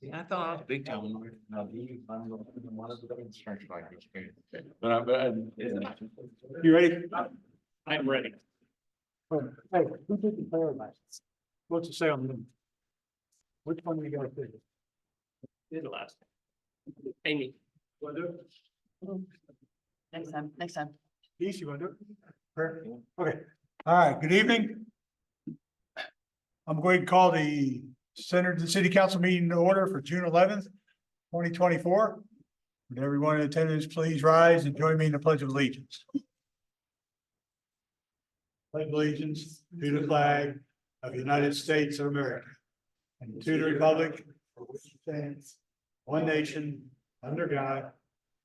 Yeah, I thought I was big time. But You ready? I'm ready. Hey, who did the paradise? What's it say on them? Which one do you guys think? Did the last. Amy. Want to do it? Next time. Keith, you want to do it? Perfect. Okay, all right, good evening. I'm going to call the Centerton City Council meeting to order for June 11th, 2024. Would everyone in attendance please rise and join me in the Pledge of Allegiance? Pledge allegiance to the flag of the United States of America and to the republic for which it stands, one nation, under God,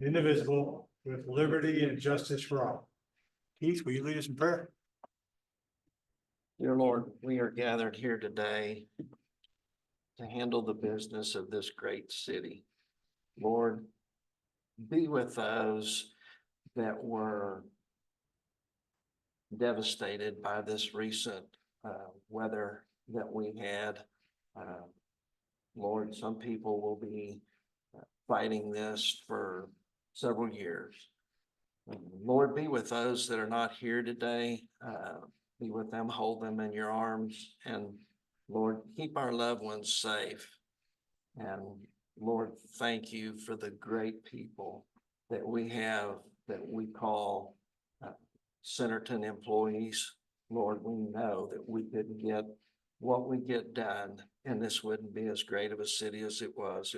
indivisible, with liberty and justice for all. Keith, will you lead us in prayer? Dear Lord, we are gathered here today to handle the business of this great city. Lord, be with those that were devastated by this recent weather that we had. Lord, some people will be fighting this for several years. Lord, be with those that are not here today. Be with them, hold them in your arms, and Lord, keep our loved ones safe. And Lord, thank you for the great people that we have that we call Centerton employees. Lord, we know that we couldn't get what we get done, and this wouldn't be as great of a city as it was,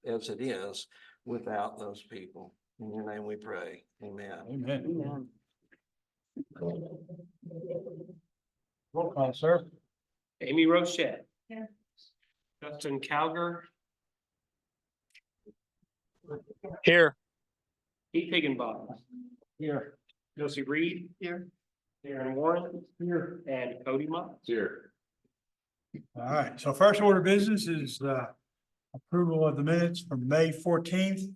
as it is, without those people. In your name we pray. Amen. Amen. Roll call, sir. Amy Rochette. Here. Justin Calgar, Here. Keith Higginbotham, Here. Josie Reed, Here. Aaron Warren, Here. and Cody Mott. Here. All right, so first order of business is approval of the minutes from May 14th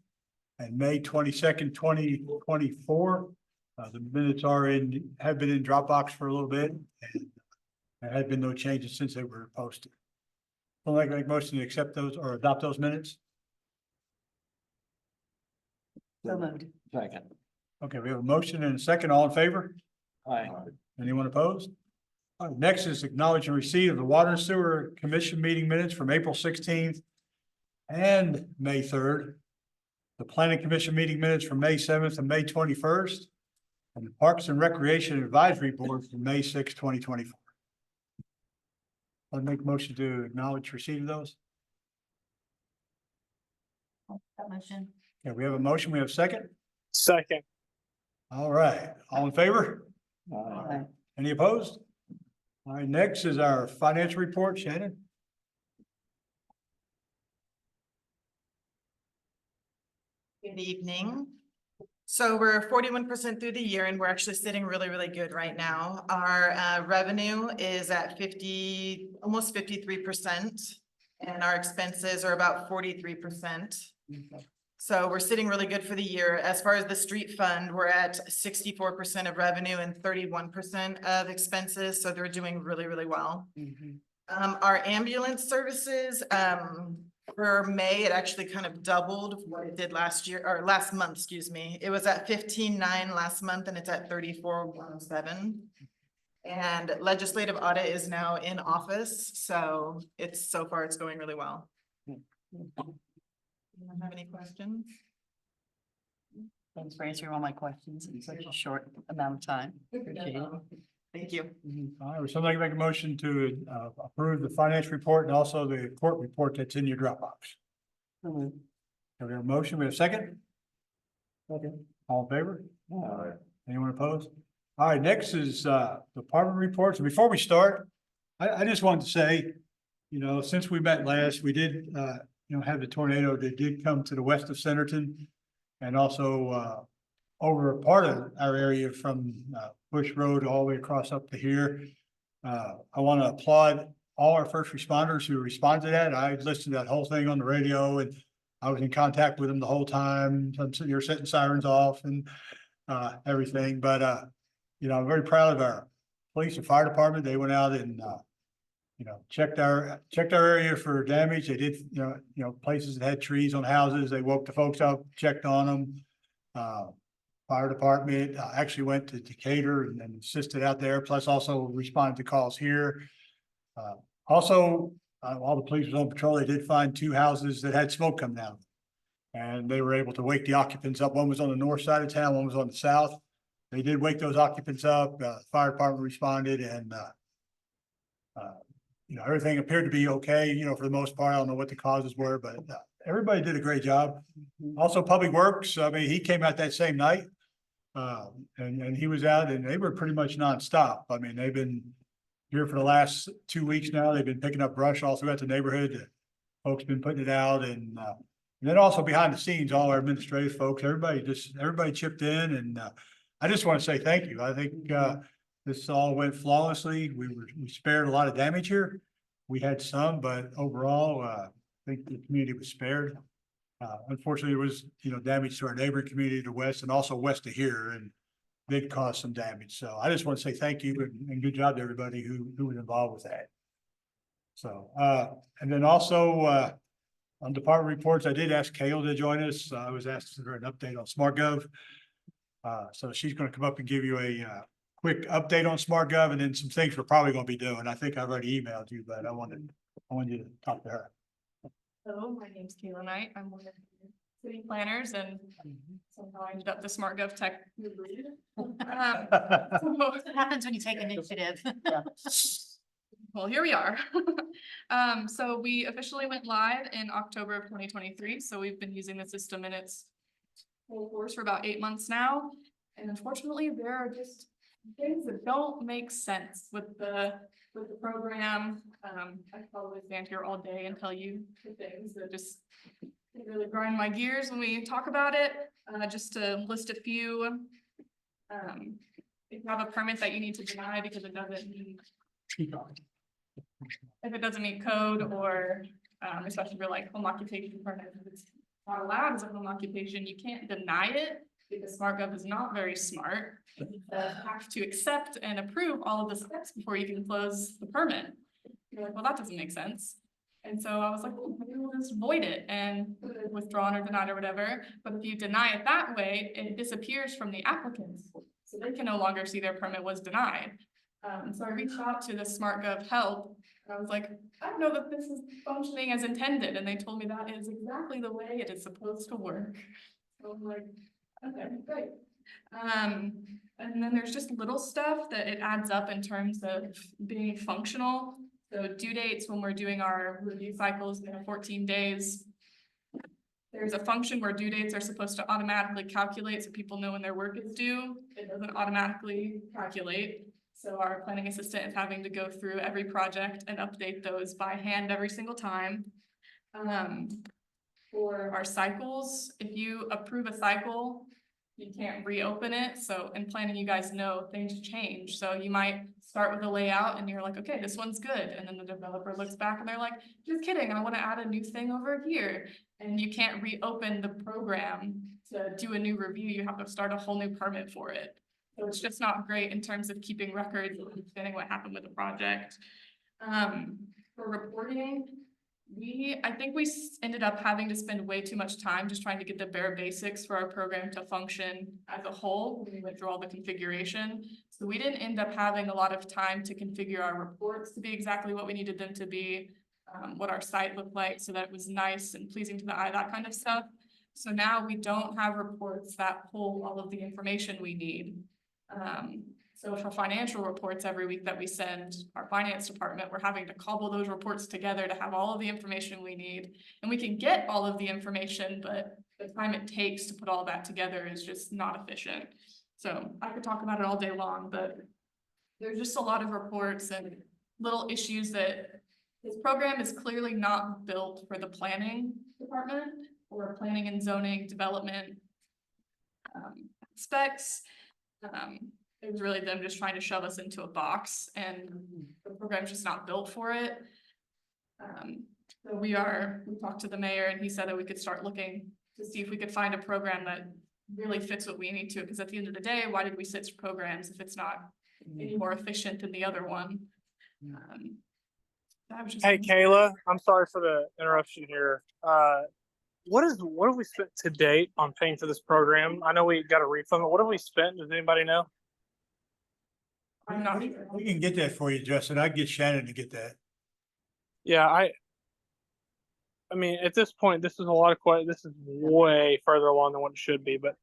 and May 22nd, 2024. The minutes have been in Dropbox for a little bit, and there had been no changes since they were posted. I'd like to make a motion to accept those or adopt those minutes. So moved. Second. Okay, we have a motion and a second. All in favor? Aye. Anyone opposed? All right, next is acknowledge and receipt of the Water and Sewer Commission meeting minutes from April 16th and May 3rd. The Planning Commission meeting minutes from May 7th and May 21st. And the Parks and Recreation Advisory Board from May 6th, 2024. I'd make a motion to acknowledge receipt of those. That motion. Yeah, we have a motion. We have a second. Second. All right, all in favor? Aye. Any opposed? All right, next is our financial report, Shannon. Good evening. So we're 41% through the year and we're actually sitting really, really good right now. Our revenue is at almost 53%. And our expenses are about 43%. So we're sitting really good for the year. As far as the street fund, we're at 64% of revenue and 31% of expenses. So they're doing really, really well. Our ambulance services, for May, it actually kind of doubled what it did last year or last month, excuse me. It was at 15.9 last month and it's at 34.17. And legislative audit is now in office. So so far it's going really well. Anyone have any questions? Thanks for answering all my questions in such a short amount of time. Appreciate it. Thank you. All right, would somebody make a motion to approve the finance report and also the court report that's in your Dropbox? So moved. Do we have a motion? We have a second? Okay. All in favor? Anyone opposed? All right, next is department reports. And before we start, I just wanted to say, since we met last, we did have the tornado that did come to the west of Centerton and also over a part of our area from Bush Road all the way across up to here. I want to applaud all our first responders who responded to that. I listened to that whole thing on the radio and I was in contact with them the whole time. I'm sitting here setting sirens off and everything. But, I'm very proud of our police and fire department. They went out and checked our area for damage. They did, places that had trees on houses. They woke the folks up, checked on them. Fire department actually went to Decatur and assisted out there, plus also responded to calls here. Also, while the police was on patrol, they did find 2 houses that had smoke coming out. And they were able to wake the occupants up. One was on the north side of town, one was on the south. They did wake those occupants up. Fire department responded and, everything appeared to be okay, for the most part. I don't know what the causes were, but everybody did a great job. Also, Public Works, I mean, he came out that same night. And he was out and they were pretty much nonstop. I mean, they've been here for the last 2 weeks now. They've been picking up brush all throughout the neighborhood. Folks been putting it out and then also behind the scenes, all our administrative folks, everybody chipped in and I just want to say thank you. I think this all went flawlessly. We spared a lot of damage here. We had some, but overall, I think the community was spared. Unfortunately, there was, damage to our neighboring community to the west and also west of here and did cause some damage. So I just want to say thank you and good job to everybody who was involved with that. So, and then also, on department reports, I did ask Kayla to join us. I was asked for an update on SmartGov. So she's going to come up and give you a quick update on SmartGov and then some things we're probably going to be doing. I think I've already emailed you, but I wanted you to talk to her. Hello, my name's Kayla Knight. I'm one of the city planners and somehow I ended up the SmartGov tech lead. What happens when you take initiative? Well, here we are. So we officially went live in October of 2023. So we've been using the system in its full force for about 8 months now. And unfortunately, there are just things that don't make sense with the program. I could probably stand here all day and tell you the things that just really grind my gears when we talk about it. Just to list a few. If you have a permit that you need to deny because it doesn't meet, if it doesn't meet code or especially for like home occupation permit, if it's not allowed as a home occupation, you can't deny it because SmartGov is not very smart. You have to accept and approve all of the steps before you can close the permit. You're like, well, that doesn't make sense. And so I was like, oh, maybe we'll just void it and withdrawn or denied or whatever. But if you deny it that way, it disappears from the applicants. So they can no longer see their permit was denied. So I reached out to the SmartGov help. And I was like, I don't know that this is functioning as intended. And they told me that is exactly the way it is supposed to work. So I'm like, okay, great. And then there's just little stuff that it adds up in terms of being functional. So due dates when we're doing our review cycles in 14 days. There's a function where due dates are supposed to automatically calculate so people know when their work is due. It doesn't automatically calculate. So our planning assistant is having to go through every project and update those by hand every single time. For our cycles, if you approve a cycle, you can't reopen it. So in planning, you guys know things change. So you might start with a layout and you're like, okay, this one's good. And then the developer looks back and they're like, just kidding, I want to add a new thing over here. And you can't reopen the program to do a new review. You have to start a whole new permit for it. So it's just not great in terms of keeping records and understanding what happened with the project. For reporting, I think we ended up having to spend way too much time just trying to get the bare basics for our program to function as a whole when we went through all the configuration. So we didn't end up having a lot of time to configure our reports to be exactly what we needed them to be, what our site looked like so that it was nice and pleasing to the eye, that kind of stuff. So now we don't have reports that pull all of the information we need. So for financial reports every week that we send our finance department, we're having to cobble those reports together to have all of the information we need. And we can get all of the information, but the time it takes to put all that together is just not efficient. So I could talk about it all day long, but there's just a lot of reports and little issues that this program is clearly not built for the planning department or planning and zoning development aspects. It was really them just trying to shove us into a box and the program's just not built for it. So we talked to the mayor and he said that we could start looking to see if we could find a program that really fits what we need to, because at the end of the day, why did we switch programs if it's not any more efficient than the other one? I was just Hey, gonna say- Kayla, I'm sorry for the interruption here. What have we spent to date on paying for this program? I know we got a refund, but what have we spent? Does anybody know? I'm not sure. We can get that for you, Justin. I'd get Shannon to get that. Yeah, I mean, at this point, this is a lot of this is way further along than what it should be, but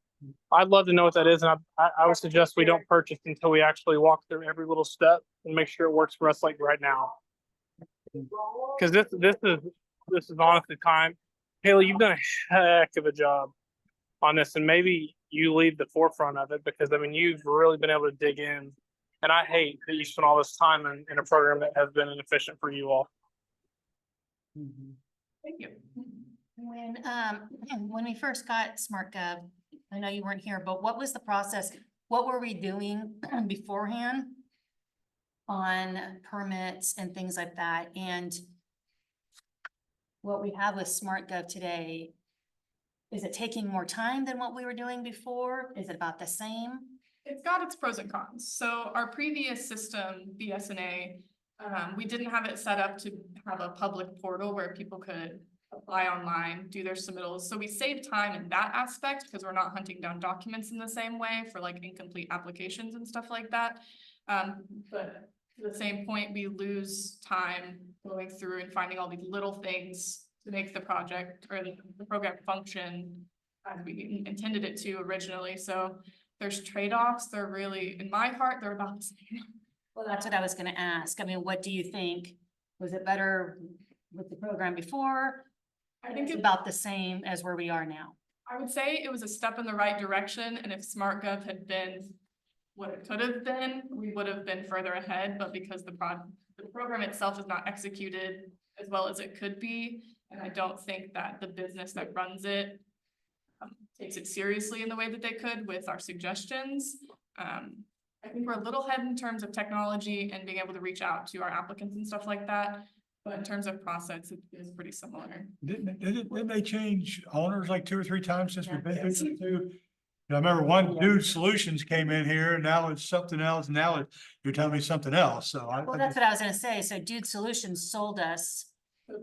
I'd love to know what that is, and I would suggest we don't purchase until we actually walk through every little step and make sure it works for us like right now. Because this is honestly time. Haley, you've done a heck of a job on this, and maybe you lead the forefront of it because I mean you've really been able to dig in. And I hate that you spent all this time in a program that has been inefficient for you all. Thank you. When we first got SmartGov, I know you weren't here, but what was the process? What were we doing beforehand on permits and things like that? And what we have with SmartGov today, is it taking more time than what we were doing before? Is it about the same? It's got its pros and cons. So our previous system, BSNA, we didn't have it set up to have a public portal where people could apply online, do their submittals. So we saved time in that aspect because we're not hunting down documents in the same way for like incomplete applications and stuff like that. But to the same point, we lose time going through and finding all these little things to make the project or the program function as we intended it to originally. So there's trade-offs. They're really, in my heart, they're about the same. Well, that's what I was gonna ask. I mean, what do you think? Was it better with the program before? I think It's it, about the same as where we are now. I would say it was a step in the right direction, and if SmartGov had been what it could have been, we would have been further ahead, but because the program itself is not executed as well as it could be, and I don't think that the business that runs it takes it seriously in the way that they could with our suggestions. I think we're a little ahead in terms of technology and being able to reach out to our applicants and stuff like that. But in terms of process, it is pretty similar. Didn't they change owners like 2 or 3 times since we've been through Yes. this too? I remember one Dude Solutions came in here, and now it's something else, now you're telling me something else, so Well, that's what I was gonna say. So Dude Solutions sold us,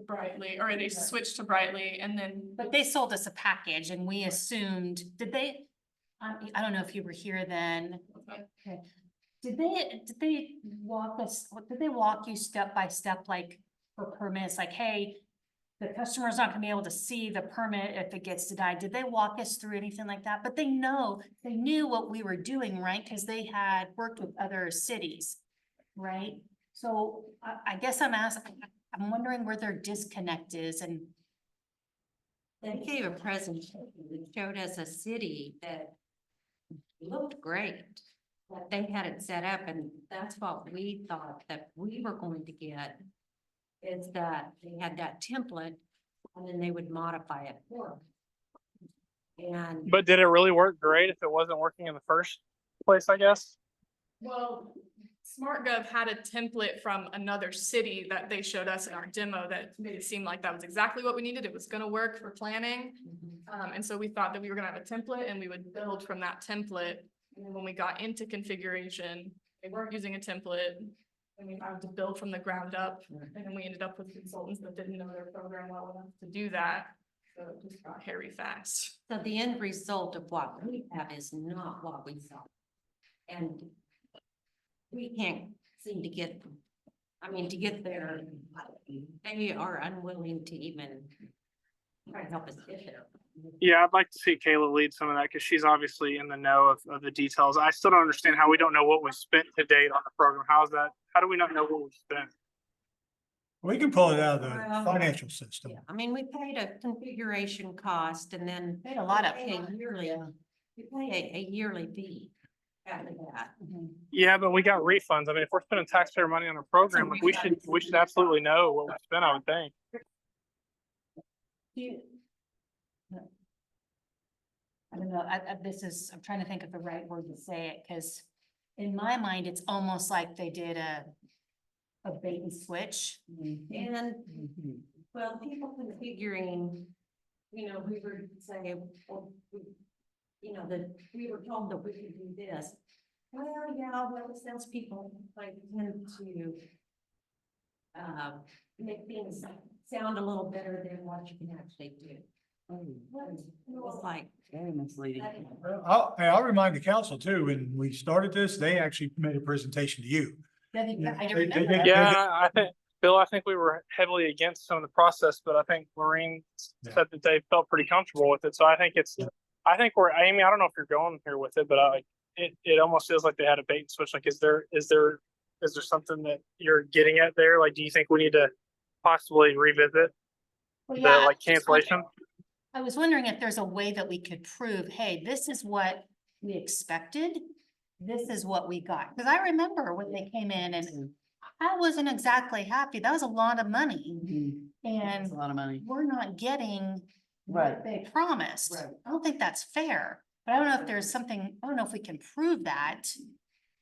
Brightly, or they switched to Brightly and then. but they sold us a package and we assumed, did they? I don't know if you were here then. Okay. Did they did they walk you step by step, like for permits, like, hey, the customer's not gonna be able to see the permit if it gets denied? Did they walk us through anything like that? But they knew what we were doing, right? Cause they had worked with other cities, right? So I guess I'm wondering where their disconnect is and. They gave a presentation that showed us a city that looked great. But they had it set up, and that's what we thought that we were going to get. Is that they had that template and then they would modify it for them. And But did it really work great if it wasn't working in the first place, I guess? Well, SmartGov had a template from another city that they showed us in our demo that made it seem like that was exactly what we needed. It was gonna work for planning. And so we thought that we were gonna have a template and we would build from that template. And then when we got into configuration, they weren't using a template. And we had to build from the ground up. And then we ended up with consultants that didn't know their program well enough to do that. So it just got hairy fast. so the end result of what we have is not what we saw. And we can't seem to get, to get there. They are unwilling to even try to help us get there. Yeah, I'd like to see Kayla lead some of that because she's obviously in the know of the details. I still don't understand how we don't know what we spent to date on the program. How is that? How do we not know what we spent? we can pull it out of the Well, financial system. Yeah, we paid a configuration cost and then. Paid a lot of. pay a yearly, we pay a yearly fee after that. Yeah, but we got refunds. I mean, if we're spending taxpayer money on a program, like we should absolutely know what we spent, I would think. I don't know, I'm trying to think of the right word to say it, because in my mind, it's almost like they did a bait and switch. And, well, people configuring, we were saying, well, that we were told that we could do this. Well, yeah, well, salespeople, like, tend to make things sound a little better than what you can actually do. It's like, Very misleading. I'll remind the council too, when we started this, they actually made a presentation to you. I They- remember they- that. Yeah, I think, Bill, I think we were heavily against some of the process, but I think Lorraine Yeah. said that they felt pretty comfortable with it. So I think I think we're, Amy, I don't know if you're going here with it, but it almost feels like they had a bait and switch. Like, is there something that you're getting at there? Like, do you think we need to possibly revisit Well, the yeah, I like was just wondering- cancellation? I was wondering if there's a way that we could prove, hey, this is what we expected. This is what we got. Cause I remember when they came in and I wasn't exactly happy. That was a lot of money. That's And a lot of money. we're not getting what Right. they promised. Right. I don't think that's fair. But I don't know if there's something, I don't know if we can prove that.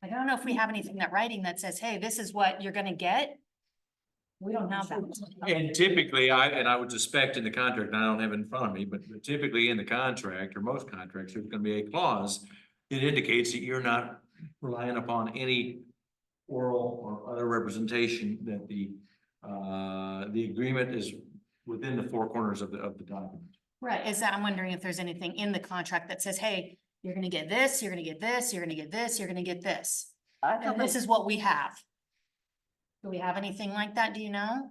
Like, I don't know if we have anything that writing that says, hey, this is what you're gonna get. We don't have that. And typically, I would suspect in the contract, and I don't have it in front of me, but typically in the contract or most contracts, there's gonna be a clause that indicates that you're not relying upon any oral or other representation, that the agreement is within the four corners of the document. Right, is that, I'm wondering if there's anything in the contract that says, hey, you're gonna get this, you're gonna get this, you're gonna get this, you're gonna get this. I And thought this is what we have. Do we have anything like that? Do you know?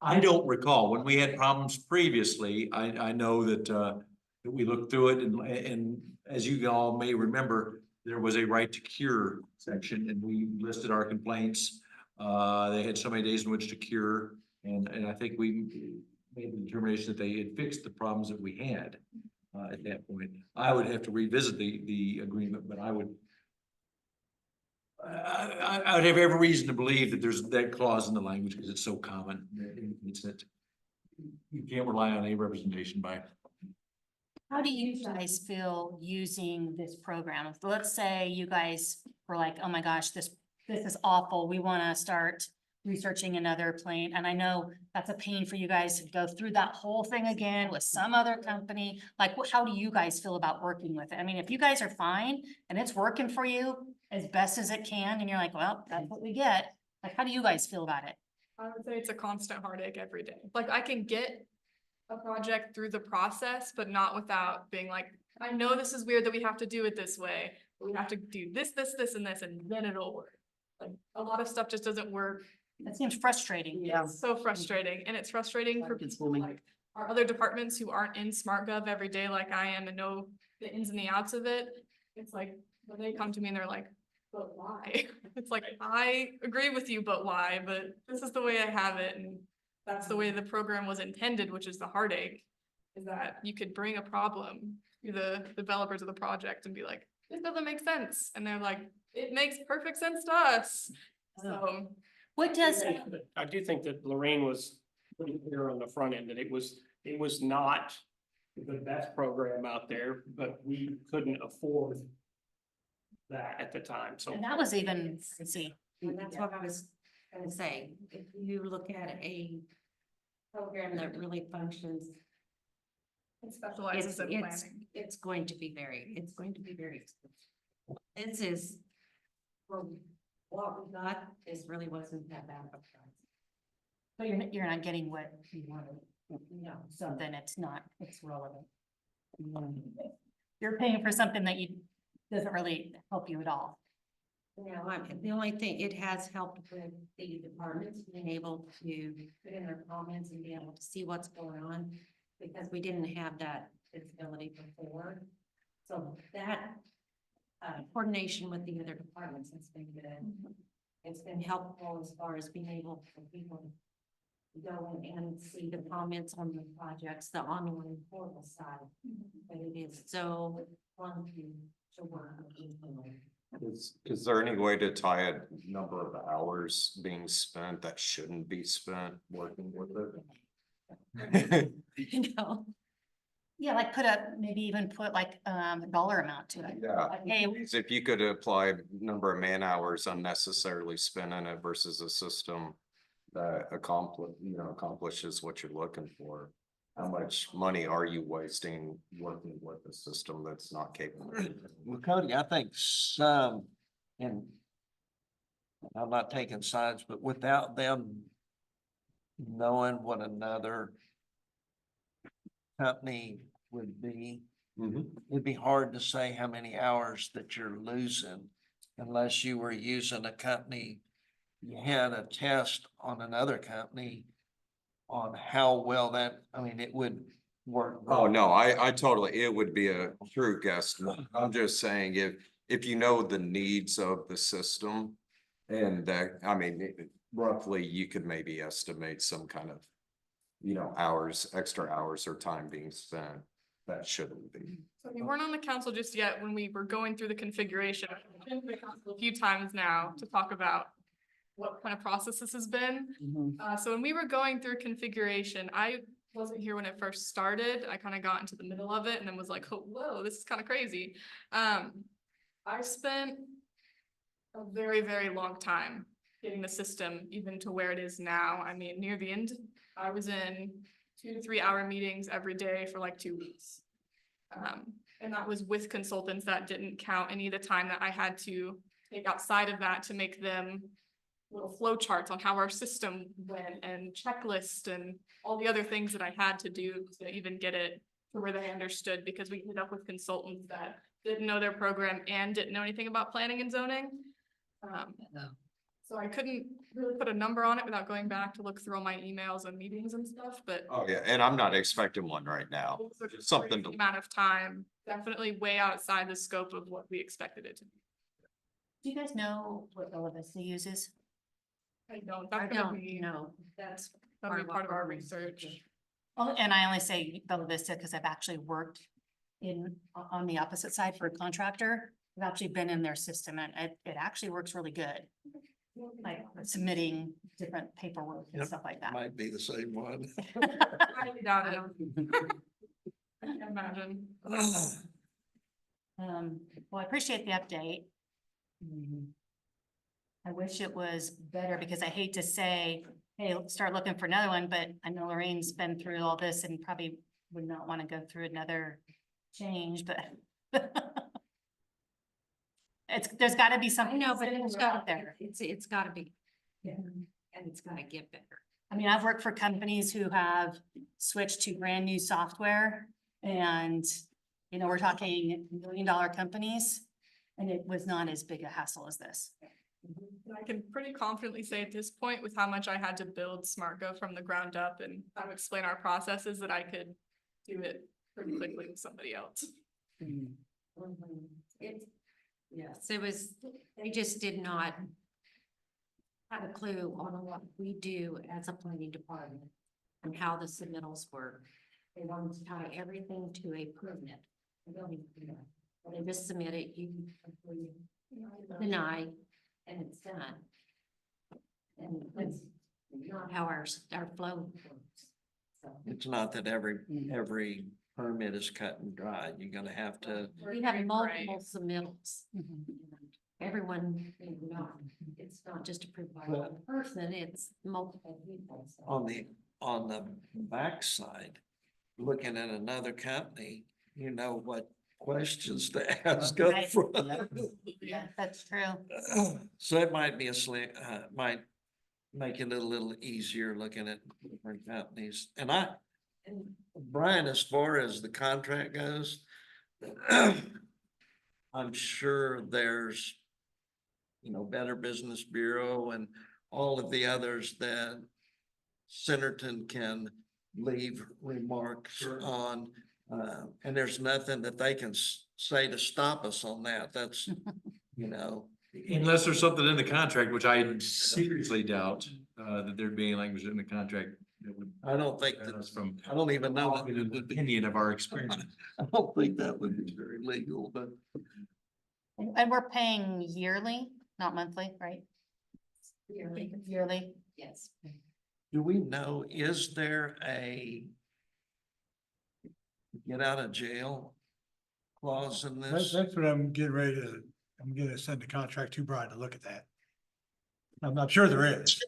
I don't recall, when we had problems previously, I know that that we looked through it and as you all may remember, there was a right to cure section and we listed our complaints. They had so many days in which to cure, and I think we made the determination that they had fixed the problems that we had at that point. I would have to revisit the agreement, but I would have every reason to believe that there's that clause in the language because it's so common. It's that you can't rely on any representation by. How do you guys feel using this program? If, let's say you guys were like, oh my gosh, this is awful. We wanna start researching another plane. And I know that's a pain for you guys to go through that whole thing again with some other company. Like, how do you guys feel about working with it? I mean, if you guys are fine and it's working for you as best as it can, and you're like, well, that's what we get. Like, how do you guys feel about it? I would say it's a constant heartache every day. Like, I can get a project through the process, but not without being like, I know this is weird that we have to do it this way. But we have to do this, and this, and then it'll work. Like, a lot of stuff just doesn't work. That seems frustrating. Yeah. It's so frustrating, and it's frustrating for It's people booming. like our other departments who aren't in SmartGov every day like I am and know the ins and the outs of it. It's like, when they come to me and they're like, but why? It's like, I agree with you, but why? But this is the way I have it, and that's the way the program was intended, which is the heartache, is that you could bring a problem to the developers of the project and be like, this doesn't make sense. And they're like, it makes perfect sense to us. So, What does, I do think that Lorraine was pretty clear on the front end that it was not the best program out there, but we couldn't afford that at the time, so. and that was even, let's see, and that's what I was gonna say, if you look at a program that really functions, it specializes in planning. it's going to be very expensive. This is, for what we got, this really wasn't that bad of a price. but you're not getting what you wanted. No, So then it's relevant. You're paying for something that doesn't really help you at all. no, the only thing, it has helped with the departments being able to put in their comments and be able to see what's going on, because we didn't have that visibility before. So that coordination with the other departments has been good. It's been helpful as far as being able for people to go in and see the comments on the projects, the online portal side. But it is so fun to work with people. Is there any way to tie a number of hours being spent that shouldn't be spent working with it? You know, Yeah, like maybe even put like a dollar amount to it. Yeah. Like, hey, If you could apply number of man hours unnecessarily spent in it versus a system that accomplishes what you're looking for. How much money are you wasting working with a system that's not capable? Well, Cody, I think some, and I'm not taking sides, but without them knowing what another company would be, it'd be hard to say how many hours that you're losing unless you were using a company. You had a test on another company on how well that, I mean, it would work. Oh, no, I totally, it would be a true guess. I'm just saying if you know the needs of the system. And that, I mean, roughly you could maybe estimate some kind of, hours, extra hours or time being spent. That shouldn't be. So we weren't on the council just yet when we were going through the configuration. I've been to the council a few times now to talk about what kind of process this has been. So when we were going through configuration, I wasn't here when it first started. I kind of got into the middle of it and then was like, oh, whoa, this is kind of crazy. I spent a very, very long time getting the system even to where it is now. I mean, near the end, I was in 2 to 3 hour meetings every day for like 2 weeks. And that was with consultants. That didn't count any of the time that I had to take outside of that to make them little flow charts on how our system went and checklist and all the other things that I had to do to even get it to where they understood, because we ended up with consultants that didn't know their program and didn't know anything about planning and zoning. So I couldn't really put a number on it without going back to look through all my emails and meetings and stuff, but. Oh, yeah, and I'm not expecting one right now. it was a Something to. crazy amount of time, definitely way outside the scope of what we expected it to be. Do you guys know what Bella Vista uses? I don't, I that's gonna don't be, know. That's that'll be part of part of our our research. Oh, and I only say Bella Vista because I've actually worked on the opposite side for a contractor. I've actually been in their system and it actually works really good. Like submitting different paperwork and Yep. stuff like that. Might be the same one. I doubt it. I can't imagine. Well, I appreciate the update. I wish it was better because I hate to say, hey, let's start looking for another one, but I know Lorraine's been through all this and probably would not want to go through another change, but there's gotta be I something. know, but sitting it's around got there. It's gotta be. And it's gotta get better. I mean, I've worked for companies who have switched to brand new software and, we're talking $1 million companies. And it was not as big a hassle as this. I can pretty confidently say at this point, with how much I had to build SmartGo from the ground up and how to explain our processes, that I could do it pretty quickly with somebody else. Yes, it was, they just did not have a clue on what we do as a planning department and how the submittals work. They wanted to tie everything to a permit. They don't even do that. They just submit it, you approve, deny, and it's done. And that's not how our flow works. So It's not that every permit is cut and dry. You're gonna have to, we have multiple submittals. Everyone, it's not just approved by one person, it's multiple people. So. on the backside, looking at another company, you know what questions to ask up Right. front. Yeah, that's true. So it might be might make it a little easier looking at different companies. And Brian, as far as the contract goes, I'm sure there's, Better Business Bureau and all of the others that Centerton can leave remarks on. And there's nothing that they can say to stop us on that. That's, Unless there's something in the contract, which I seriously doubt, that there'd be any language in the contract that would. I don't think prevent us that's from. I don't even know that it An would be. opinion of our experience. I don't think that would be very legal, but And we're paying yearly, not monthly, right? Yearly. Yes. do we know, is there a get out of jail clause in this? That's what I'm getting ready to, I'm gonna send the contract to Brian to look at that. I'm sure there is.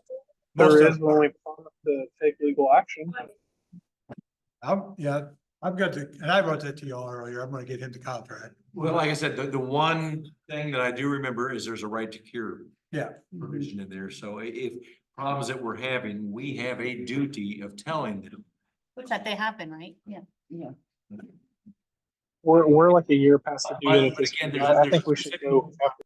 Most There of is them when are. we promise to take legal action. I've got and I wrote that to y'all earlier. I'm gonna get him the contract. Well, like I said, the one thing that I do remember is there's a right to cure Yeah. provision in there. So if problems that we're having, we have a duty of telling them. That they have been, right? Yeah. We're like a year past the due date at But this again, point. there's- I there's think a we should specific- go after.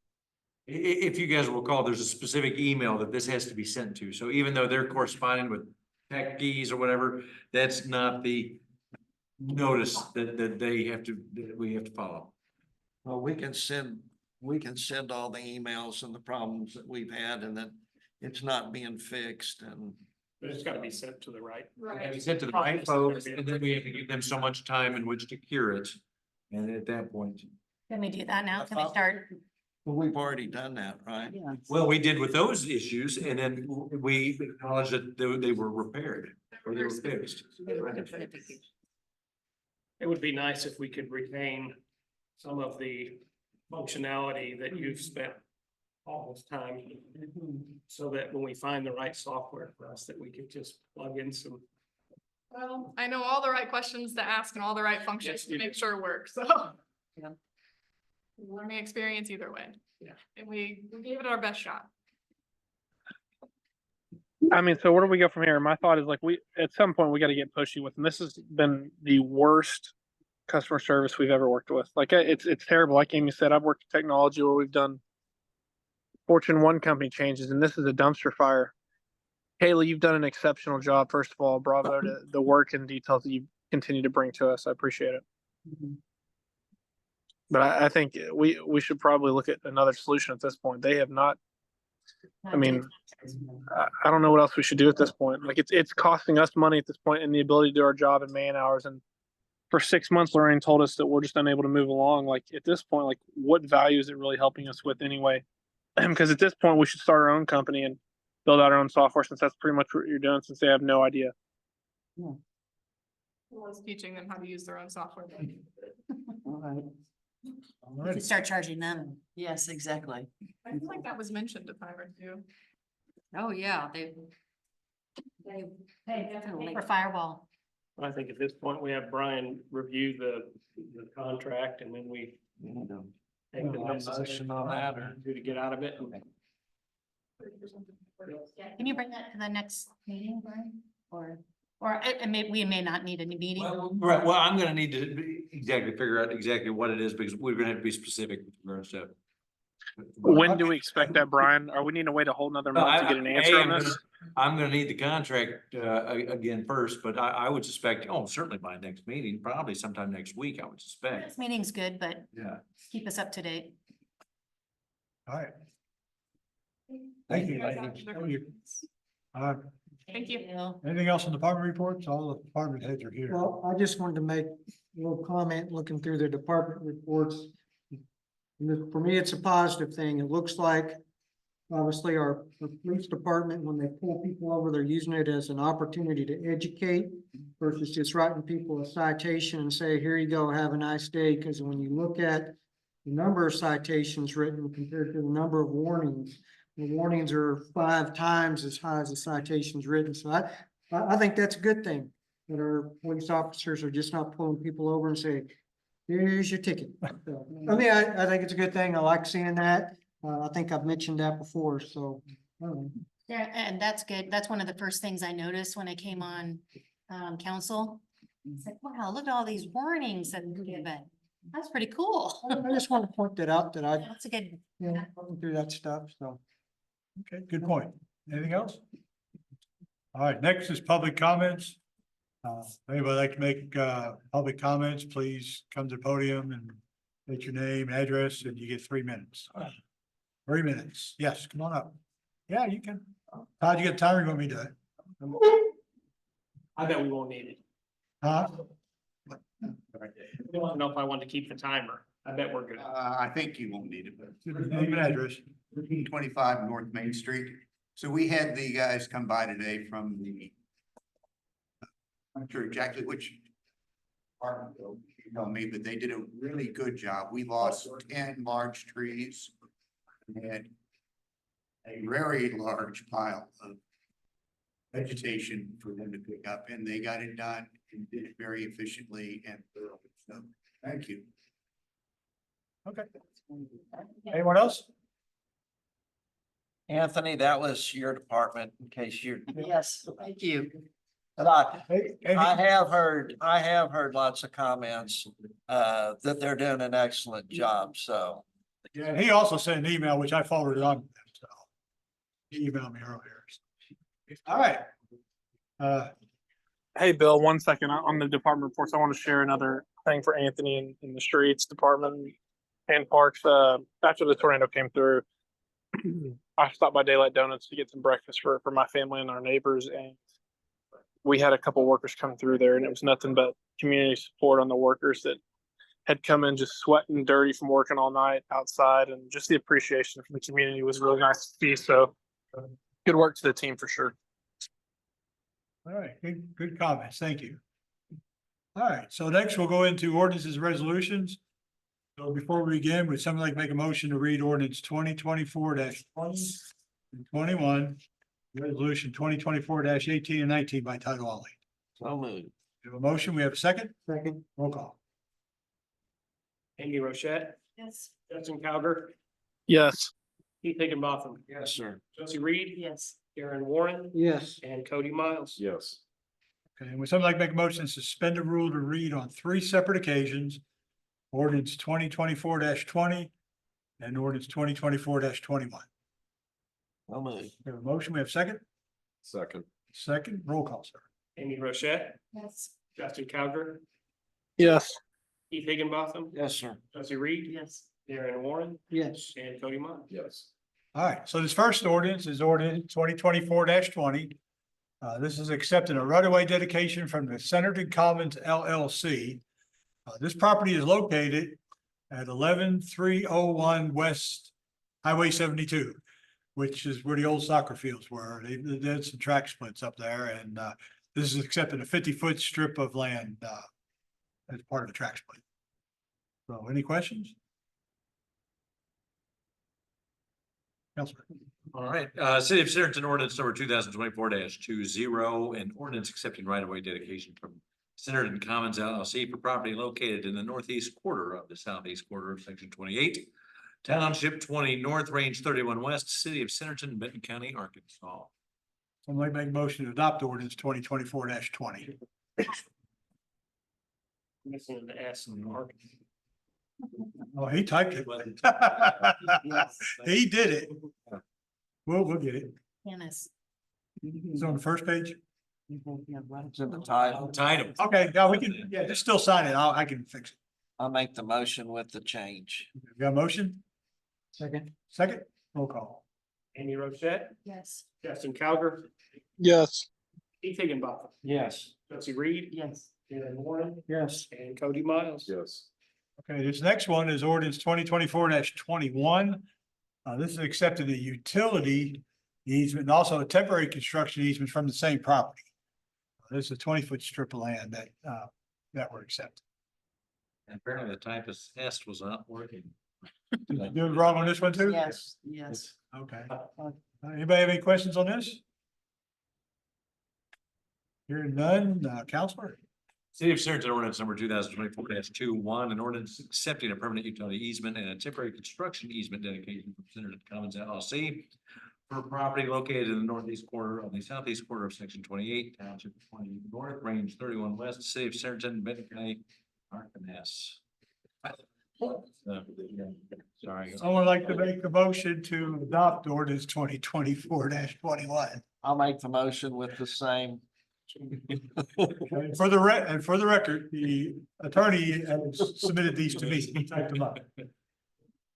If you guys will recall, there's a specific email that this has to be sent to. So even though they're corresponding with tech keys or whatever, that's not the notice that they have to, that we have to follow. Well, we can send all the emails and the problems that we've had and that it's not being fixed and. But it's gotta be sent to the right. It have to be sent to the right folks, and then we have to give them so much time in which to cure it. And at that point, Can we do that now? Can we start? Well, we've already done that, right? Yeah. well, we did with those issues, and then we acknowledged that they were repaired or they were fixed. It would be nice if we could retain some of the functionality that you've spent all this time. So that when we find the right software for us, that we could just plug in some. Well, I know all the right questions to ask and all the right functions to make sure it works, so. Yeah. Learning experience either way. Yeah. And we gave it our best shot. I mean, so where do we go from here? My thought is like at some point we got to get pushy with them. This has been the worst customer service we've ever worked with. Like it's terrible. Like Amy said, I've worked in technology where we've done Fortune 1 company changes, and this is a dumpster fire. Kayla, you've done an exceptional job. First of all, bravo to the work and details that you continue to bring to us. I appreciate it. But I think we should probably look at another solution at this point. They have not. I mean, I don't know what else we should do at this point. Like it's costing us money at this point and the ability to do our job in man hours. And for 6 months, Lorraine told us that we're just unable to move along. Like at this point, like what value is it really helping us with anyway? Because at this point, we should start our own company and build out our own software, since that's pretty much what you're doing, since they have no idea. Was teaching them how to use their own software. All right. We can start charging them. Yes, exactly. I feel like that was mentioned a time or two. Oh, yeah, they Hey, definitely. for firewall. I think at this point, we have Brian review the contract and then we. Take the Motion on that or? Do to get out of it. Can you bring that to the next meeting, Brian? Or we may not need a new meeting. Well, right, well, I'm gonna need to figure out exactly what it is, because we're gonna have to be specific with regards to. When do we expect that, Brian? Are we need to wait a whole nother month to get an answer on this? I'm gonna need the contract, again first, but I would suspect, certainly by next meeting, probably sometime next week, I would suspect. This meeting's good, but Yeah. keep us up to date. All right. Thank you. Thank you. Anything else on department reports? All the department heads are here. Well, I just wanted to make a little comment, looking through the department reports. And for me, it's a positive thing. It looks like, obviously, our police department, when they pull people over, they're using it as an opportunity to educate versus just writing people a citation and say, here you go, have a nice day. Because when you look at the number of citations written compared to the number of warnings, the warnings are 5 times as high as the citations written. So I think that's a good thing, that our police officers are just not pulling people over and say, here's your ticket. So, I mean, I think it's a good thing. I like seeing that. I think I've mentioned that before, so. Yeah, and that's good. That's one of the first things I noticed when I came on council. It's like, wow, look at all these warnings that we're given. That's pretty cool. I just want to point that out, that I, That's a good. looking through that stuff, so. Okay, good point. Anything else? All right, next is public comments. If anybody like to make public comments, please come to the podium and state your name, address, and you get 3 minutes. 3 minutes. Yes, come on up. Yeah, you can. Todd, you got time or you want me to do it? I bet we won't need it. Huh? I don't know if I want to keep the timer. I bet we're good. I think you won't need it, but Name and address. 1325 North Main Street. So we had the guys come by today from the, I'm not sure exactly which department, you tell me, but they did a really good job. We lost 10 large trees and a very large pile of vegetation for them to pick up, and they got it done and did it very efficiently and thoroughly. So, thank you. Okay. Anyone else? Anthony, that was your department in case you're, Yes, thank you. but I Hey, I have heard lots of comments, that they're doing an excellent job, so. yeah, he also sent an email, which I forwarded on to them, so. He emailed me earlier. All right. Hey, Bill, 1 second on the department reports. I want to share another thing for Anthony in the streets department and parks. After the tornado came through, I stopped by Daylight Donuts to get some breakfast for my family and our neighbors. And we had a couple workers come through there, and it was nothing but community support on the workers that had come in just sweating dirty from working all night outside. And just the appreciation from the community was really nice to see. So good work to the team for sure. All right, good comments. Thank you. All right, so next we'll go into ordinances and resolutions. So before we begin, would someone like to make a motion to read ordinance 2024-20 and 21, resolution 2024-18 and 19 by title only? So moved. We have a motion. We have a second. Second. Roll call. Amy Rochette, Yes. Justin Cowger, Yes. Keith Higginbotham, Yes, sir. Josie Reed, Yes. Karen Warren, Yes. and Cody Miles. Yes. Okay, and would someone like to make a motion to suspend the rule to read on 3 separate occasions? Ordinance 2024-20 and ordinance 2024-21. So moved. We have a motion. We have a second. Second. Second, roll call, sir. Amy Rochette, Yes. Justin Cowger, Yes. Keith Higginbotham, Yes, sir. Josie Reed, Yes. Karen Warren, Yes. and Cody Miles. Yes. All right, so this first ordinance is ordinance 2024-20. This is accepting a right-of-way dedication from the Centerton Commons LLC. This property is located at 11301 West Highway 72, which is where the old soccer fields were. They did some track splits up there, and this is accepting a 50-foot strip of land as part of the track split. So any questions? Counselor. All right, City of Centerton ordinance number 2024-20 and ordinance accepting right-of-way dedication from Centerton Commons LLC for property located in the northeast quarter of the southeast quarter of section 28. Township 20 North, Range 31 West, City of Centerton, Benton County, Arkansas. Someone like to make a motion to adopt ordinance 2024-20. Missing the S in Mark. Oh, he typed it. He did it. We'll get it. Dennis. It's on the first page. It's in the title. Title. Okay, yeah, we can, yeah, just still sign it. I can fix it. I'll make the motion with the change. We got a motion? Second. Second, roll call. Amy Rochette, Yes. Justin Cowger, Yes. Keith Higginbotham, Yes. Josie Reed, Yes. Karen Warren, Yes. and Cody Miles. Yes. Okay, this next one is ordinance 2024-21. This is accepting the utility easement and also a temporary construction easement from the same property. This is a 20-foot strip of land that we're accepting. And apparently the typist test was not working. Doing wrong on this one too? Yes, yes. Okay. Anybody have any questions on this? Hearing none, Counselor? City of Centerton ordinance number 2024-21, an ordinance accepting a permanent utility easement and a temporary construction easement dedication from Centerton Commons LLC for property located in the northeast quarter of the southeast quarter of section 28, township 20 North, range 31 West, City of Centerton, Benton County, Arkansas. Sorry. Someone like to make a motion to adopt ordinance 2024-21. I'll make the motion with the same. And for the record, the attorney has submitted these to me. He typed them up.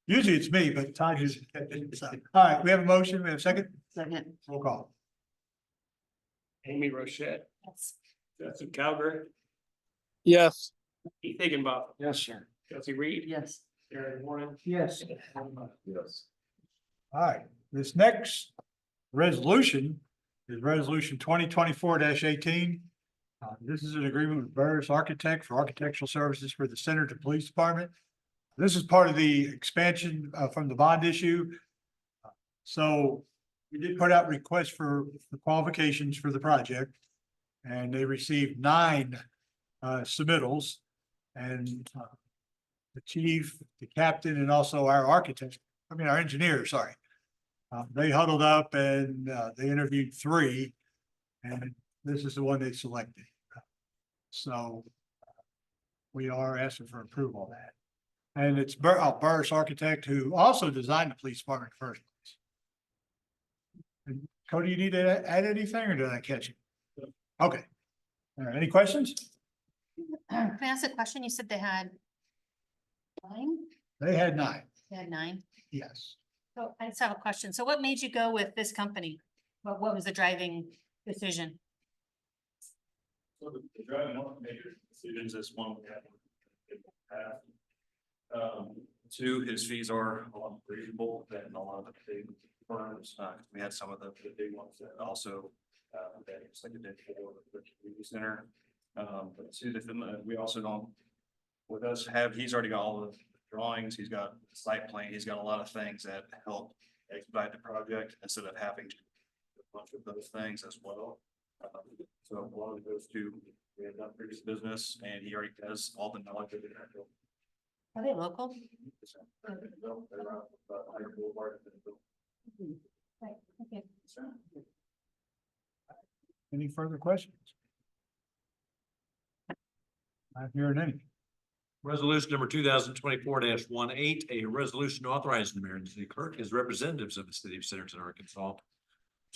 Usually it's me, but Todd just kept it inside. All right, we have a motion. We have a second. Second. Roll call. Amy Rochette, Yes. Justin Cowger, Yes. Keith Higginbotham, Yes, sir. Josie Reed, Yes. Karen Warren. Yes. and Cody Miles. Yes. All right, this next resolution is resolution 2024-18. This is an agreement with Burris Architect for architectural services for the Centerton Police Department. This is part of the expansion from the bond issue. So we did put out requests for qualifications for the project. And they received 9 submittals. And the chief, the captain, and also our architect, our engineer, sorry, They huddled up and, they interviewed 3, and this is the one they selected. So we are asking for approval of that. And it's Burris Architect, who also designed the police department in the first place. And Cody, you need to add anything, or did I catch it? Okay. All right, any questions? Can I ask a question? You said they had 9? They had 9, They had 9. yes. So I just have a question. So what made you go with this company? What was the driving decision? So the driving one major decisions is one we have. 2, his fees are a lot reasonable than a lot of the big firms. We had some of the big ones that also, that it's like a did for the community center. But 2, we also don't, with us he's already got all the drawings, he's got site plan, he's got a lot of things that help expedite the project instead of having to do a bunch of those things as well. So a lot of those 2, we have done previous business, and he already has all the knowledge of it. Are they local? Right, okay. Any further questions? Not hearing any. Resolution number 2024-18, a resolution authorizing the mayor and city clerk as representatives of the city of Centerton, Arkansas,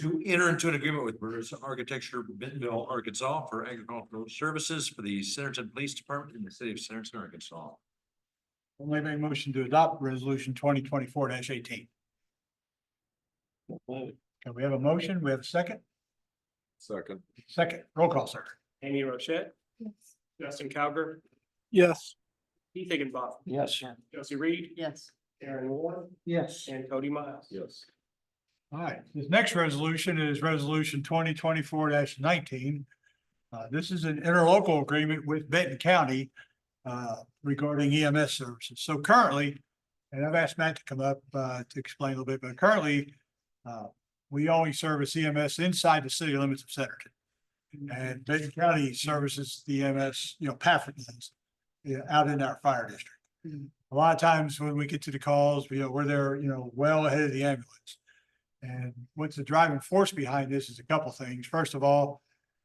to enter into an agreement with Burris Architecture, Bentonville, Arkansas, for agricultural services for the Centerton Police Department in the city of Centerton, Arkansas. Only make a motion to adopt resolution 2024-18. Can we have a motion? We have a second? Second. Second, roll call, sir. Amy Rochette, Justin Cowger, Yes. Keith Higginbotham, Yes. Josie Reed, Yes. Aaron Warren, Yes. and Cody Miles. Yes. All right, this next resolution is resolution 2024-19. This is an interlocal agreement with Benton County regarding EMS services. So currently, and I've asked Matt to come up to explain a little bit, but currently we only service EMS inside the city limits of Centerton. And Benton County services the EMS, Pafford does, out in our fire district. A lot of times when we get to the calls, we're there, well ahead of the ambulance. And what's the driving force behind this is a couple things. First of all,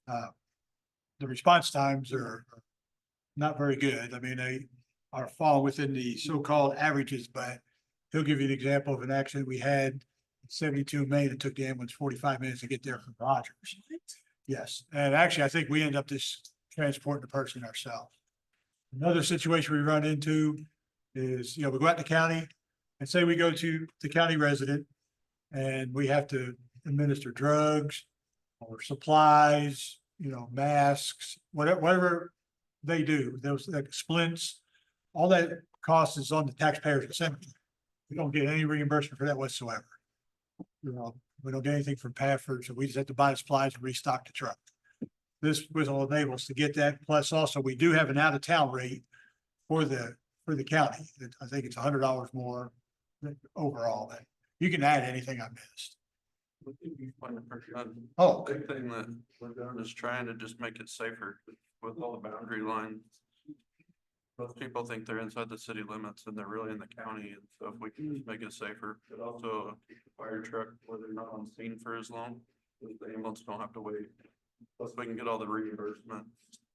the response times are not very good. I mean, they are falling within the so-called averages, but he'll give you an example of an accident we had 72 Main. It took the ambulance 45 minutes to get there from Rogers. Yes, and actually, I think we end up just transporting the person ourselves. Another situation we run into is, we go out to county and say we go to the county resident and we have to administer drugs or supplies, masks, whatever they do, those like splints, all that cost is on the taxpayers of Centerton. We don't get any reimbursement for that whatsoever. We don't get anything from Pafford, so we just have to buy the supplies and restock the truck. This will enable us to get that. Plus also, we do have an out of town rate for the county. I think it's $100 more overall. But you can add anything I missed. Oh, Big thing that we're doing is trying to just make it safer with all the boundary lines. Most people think they're inside the city limits and they're really in the county, and so if we can just make it safer, but also keep the fire truck where they're not on scene for as long, the ambulance don't have to wait. Plus we can get all the reimbursement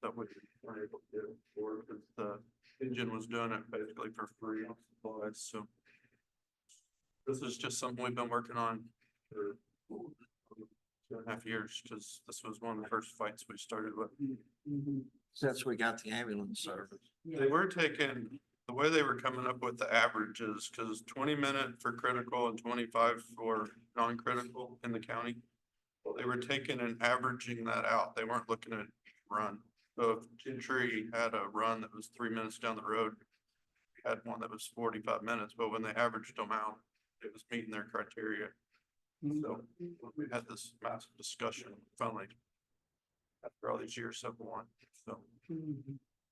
that we were able to get for, because the engine was doing it basically for free on supplies, so. This is just something we've been working on for 2.5 years, because this was one of the first fights we started with. Since we got the ambulance service. They were taking, the way they were coming up with the averages, because 20-minute for critical and 25 for non-critical in the county. Well, they were taking and averaging that out. They weren't looking at run. So if Gentry had a run that was 3 minutes down the road, we had one that was 45 minutes, but when they averaged them out, it was meeting their criteria. So we had this massive discussion finally after all these years of one, so.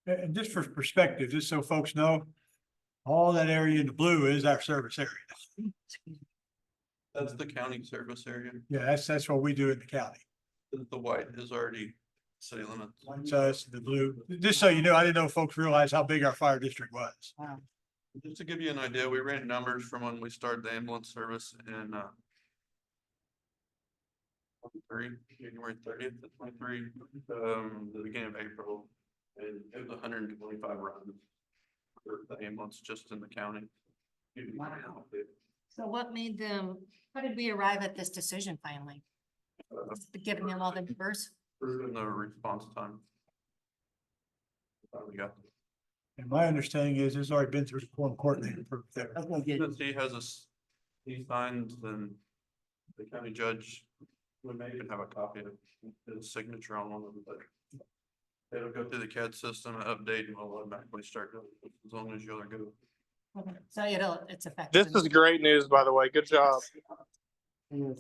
and just for perspective, just so folks know, all that area in the blue is our service area. That's the county service area. Yeah, that's what we do in the county. The white is already city limits. So it's the blue. Just so you know, I didn't know if folks realized how big our fire district was. Just to give you an idea, we ran numbers from when we started the ambulance service in January 30th to 23, the beginning of April. And it was 125 runs for the ambulance just in the county. Wow. So what made them, how did we arrive at this decision finally? Giving them all the numbers? Improving the response time. We got. And my understanding is it's already been through the court, they approved there. Since he has he signed, then the county judge, we may even have a copy of his signature on one of them, but it'll go through the CAD system, update, and we'll automatically start doing it as long as you're good. Okay. So it's effective. This is great news, by the way. Good job. And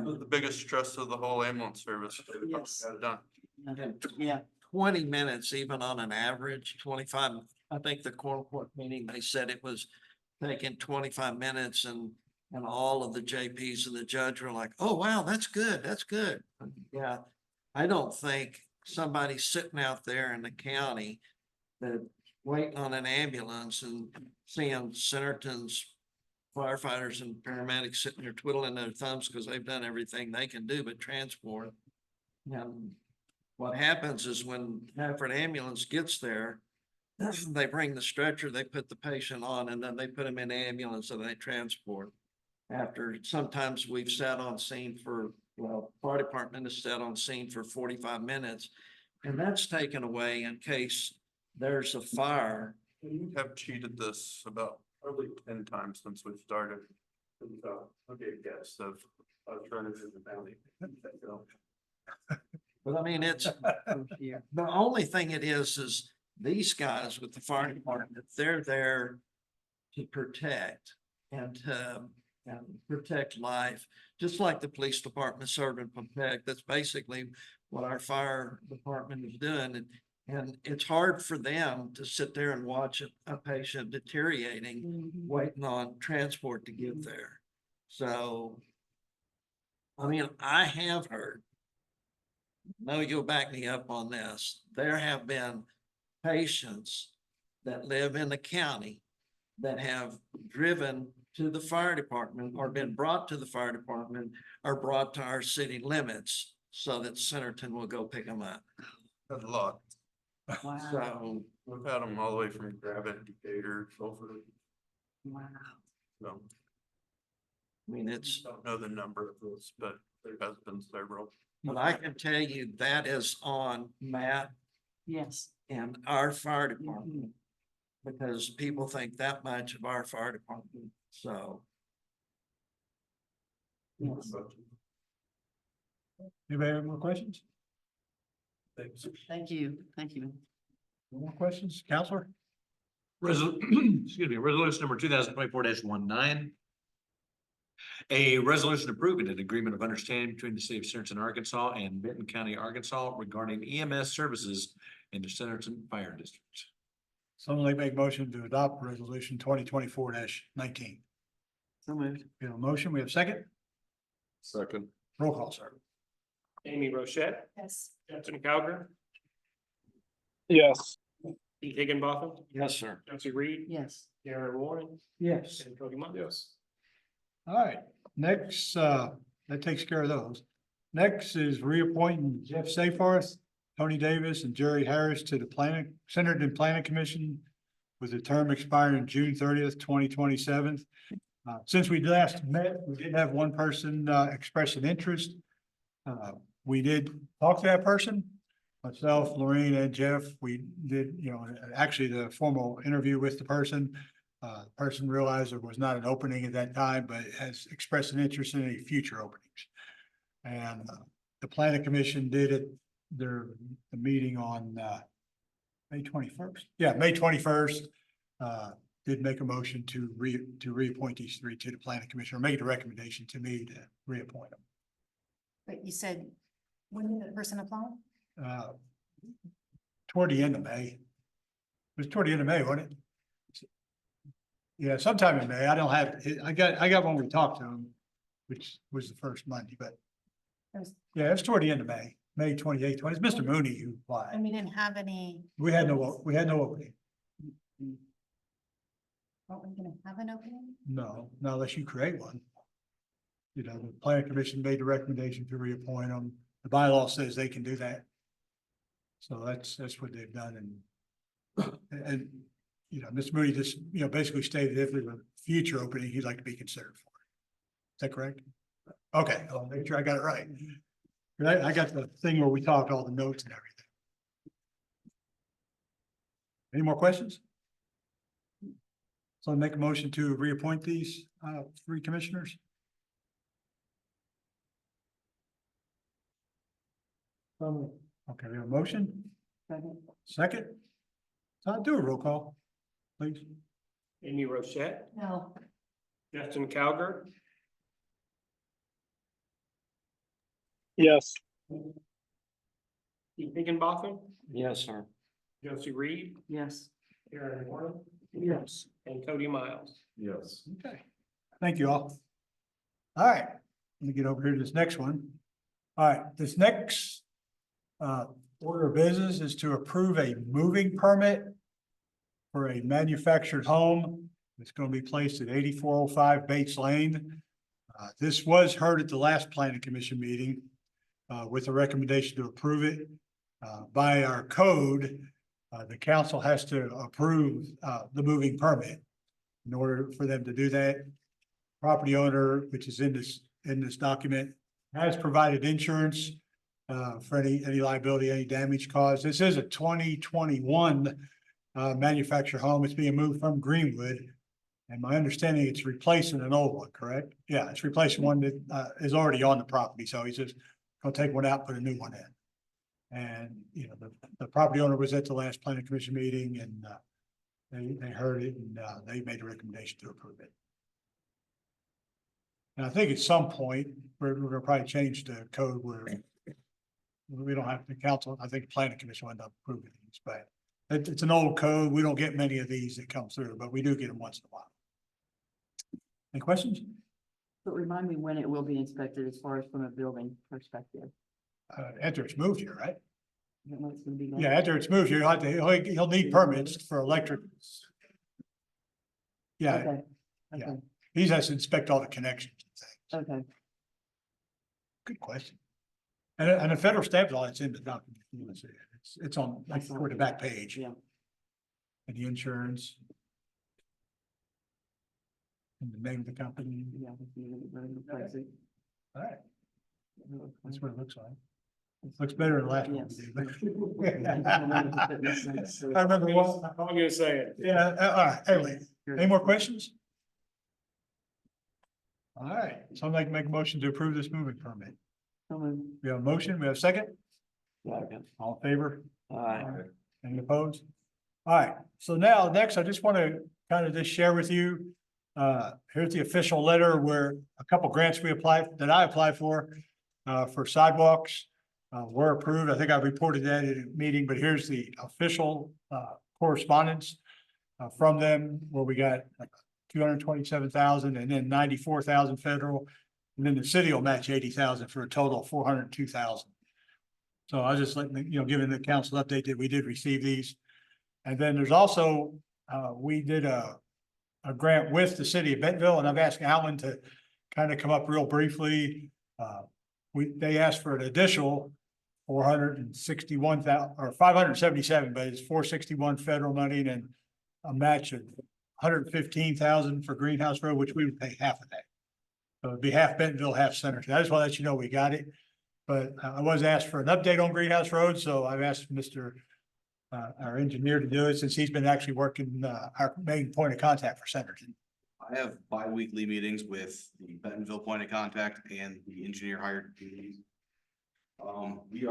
The biggest stress of the whole ambulance service. Yes. Got it done. yeah, 20 minutes, even on an average, 25, I think the court meeting, they said it was taking 25 minutes and all of the JPs and the judge were like, oh, wow, that's good. That's good. Yeah. I don't think somebody sitting out there in the county that waiting on an ambulance and seeing Centerton's firefighters and paramedics sitting there twiddling their thumbs because they've done everything they can do but transport. And what happens is when Hafford ambulance gets there, they bring the stretcher, they put the patient on, and then they put him in the ambulance and they transport. After sometimes we've sat on scene for, well, fire department has sat on scene for 45 minutes. And that's taken away in case there's a fire. We have cheated this about probably 10 times since we've started. So, okay, guess of alternatives in the county. So, But I mean, it's, the only thing it is these guys with the fire department, they're there to protect and to protect life, just like the police department serve and protect. That's basically what our fire department is doing. And it's hard for them to sit there and watch a patient deteriorating, waiting on transport to get there. So, I mean, I have heard, no, you'll back me up on this. There have been patients that live in the county that have driven to the fire department or been brought to the fire department or brought to our city limits so that Centerton will go pick them up. that's a lot. Wow. So, We've had them all the way from Gravette, Decatur, Sulphur. Wow. So, I mean, it's, don't know the number of those, but there has been several. but I can tell you that is on Matt Yes. and our fire department. Because people think that much of our fire department, so. Yes. Anybody have more questions? Thank you. Thank you. No more questions, Counselor? Excuse me, resolution number 2024-19. A resolution approving an agreement of understanding between the city of Centerton, Arkansas and Benton County, Arkansas regarding EMS services in the Centerton Fire District. Someone like make motion to adopt resolution 2024-19. So moved. We have a motion, we have a second, Second. roll call, sir. Amy Rochette, Yes. Justin Cowger, Yes. Pete Higginbotham, Yes, sir. Josie Reed, Yes. Gary Warren, Yes. and Cody Miles. Yes. All right, next, that takes care of those. Next is reappointing Jeff Safarth, Tony Davis, and Jerry Harris to the Centerton Planning Commission with a term expiring June 30th, 2027. Since we last met, we did have one person express an interest. We did talk to that person, myself, Lorraine, and Jeff. We did, actually the formal interview with the person. Person realized there was not an opening at that time, but has expressed an interest in any future openings. And the planning commission did it, the meeting on May 21st. Yeah, May 21st. Did make a motion to reappoint these three to the planning commission, or make a recommendation to me to reappoint them. But you said, when did the person apply? Toward the end of May. It was toward the end of May, wasn't it? Yeah, sometime in May. I don't have, I got when we talked to him, which was the first Monday, but yeah, it's toward the end of May, May 28th. It's Mr. Mooney who applied. And we didn't have any, We had no opening. aren't we gonna have an opening? No, not unless you create one. you know, the planning commission made the recommendation to reappoint them. The bylaw says they can do that. So that's what they've done and, you know, Mr. Moody just, you know, basically stated if there's a future opening, he'd like to be considered for it. Is that correct? Okay, I'll make sure I got it right. I got the thing where we talked all the notes and everything. Any more questions? So I make a motion to reappoint these three commissioners. Okay, we have a motion. Second. So I'll do a roll call, please. Amy Rochette, No. Justin Cowger, Yes. Keith Higginbotham, Yes, sir. Josie Reed, Yes. Aaron Warren, Yes. and Cody Miles. Yes. Okay, thank you all. All right, let me get over here to this next one. All right, this next order of business is to approve a moving permit for a manufactured home. It's going to be placed at 8405 Bates Lane. This was heard at the last planning commission meeting with a recommendation to approve it. By our code, the council has to approve the moving permit. In order for them to do that, property owner, which is in this document, has provided insurance for any liability, any damage caused. This is a 2021 manufactured home. It's being moved from Greenwood. And my understanding, it's replacing an old one, correct? Yeah, it's replacing one that is already on the property. So he's just gonna take one out, put a new one in. And, you know, the property owner was at the last planning commission meeting and they heard it and they made a recommendation to approve it. And I think at some point, we're gonna probably change the code where we don't have the council, I think the planning commission will end up approving these, but it's an old code. We don't get many of these that come through, but we do get them once in a while. Any questions? But remind me when it will be inspected as far as from a building perspective. After it's moved here, right? I don't know what's gonna be done. Yeah, after it's moved here, he'll need permits for electric. Yeah, Okay, yeah. okay, he has to inspect all the connections and things. okay. Good question. And the federal stamp law, it's in the document. You want to see it. It's on like toward the back page. Yeah. And the insurance. And the name of the company. Yeah. we can very replace it. All right, that's what it looks like. Looks better than the last one we did. I remember one. I'm gonna say it. Yeah, all right, anyway, any more questions? All right, so I'd like to make a motion to approve this moving permit. We have a motion, we have a second? All in favor? Any opposed? All right, so now next, I just want to kind of just share with you. Here's the official letter where a couple grants that I applied for sidewalks. Were approved. I think I reported that at a meeting, but here's the official correspondence from them where we got like 227,000 and then 94,000 federal. And then the city will match 80,000 for a total of 402,000. So I was just letting, giving the council update that we did receive these. And then there's also, we did a grant with the city of Bentonville, and I've asked Alan to kind of come up real briefly. They asked for an additional 461,000 or 577, but it's 461 federal money and then a match of 115,000 for Greenhouse Road, which we would pay half of that. So it'd be half Bentonville, half Centerton. I just want to let you know we got it. But I was asked for an update on Greenhouse Road, so I've asked our engineer to do it since he's been actually working our main point of contact for Centerton. I have bi-weekly meetings with the Bentonville point of contact and the engineer hired. We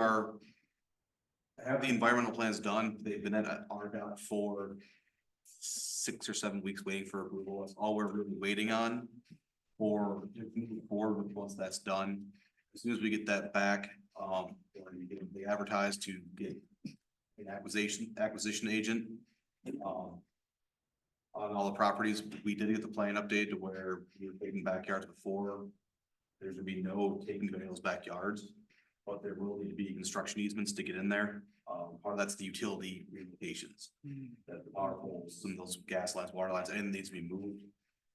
have the environmental plans done. They've been at RDOT for 6 or 7 weeks waiting for approval. That's all we're really waiting on for moving forward with once that's done. As soon as we get that back, they advertise to get an acquisition agent. On all the properties, we did get the plan updated to where we were taking backyards before. There's gonna be no taking of any of those backyards, but there will need to be construction easements to get in there. Part of that's the utility relocations. That the power poles, some of those gas lines, water lines, and needs to be moved.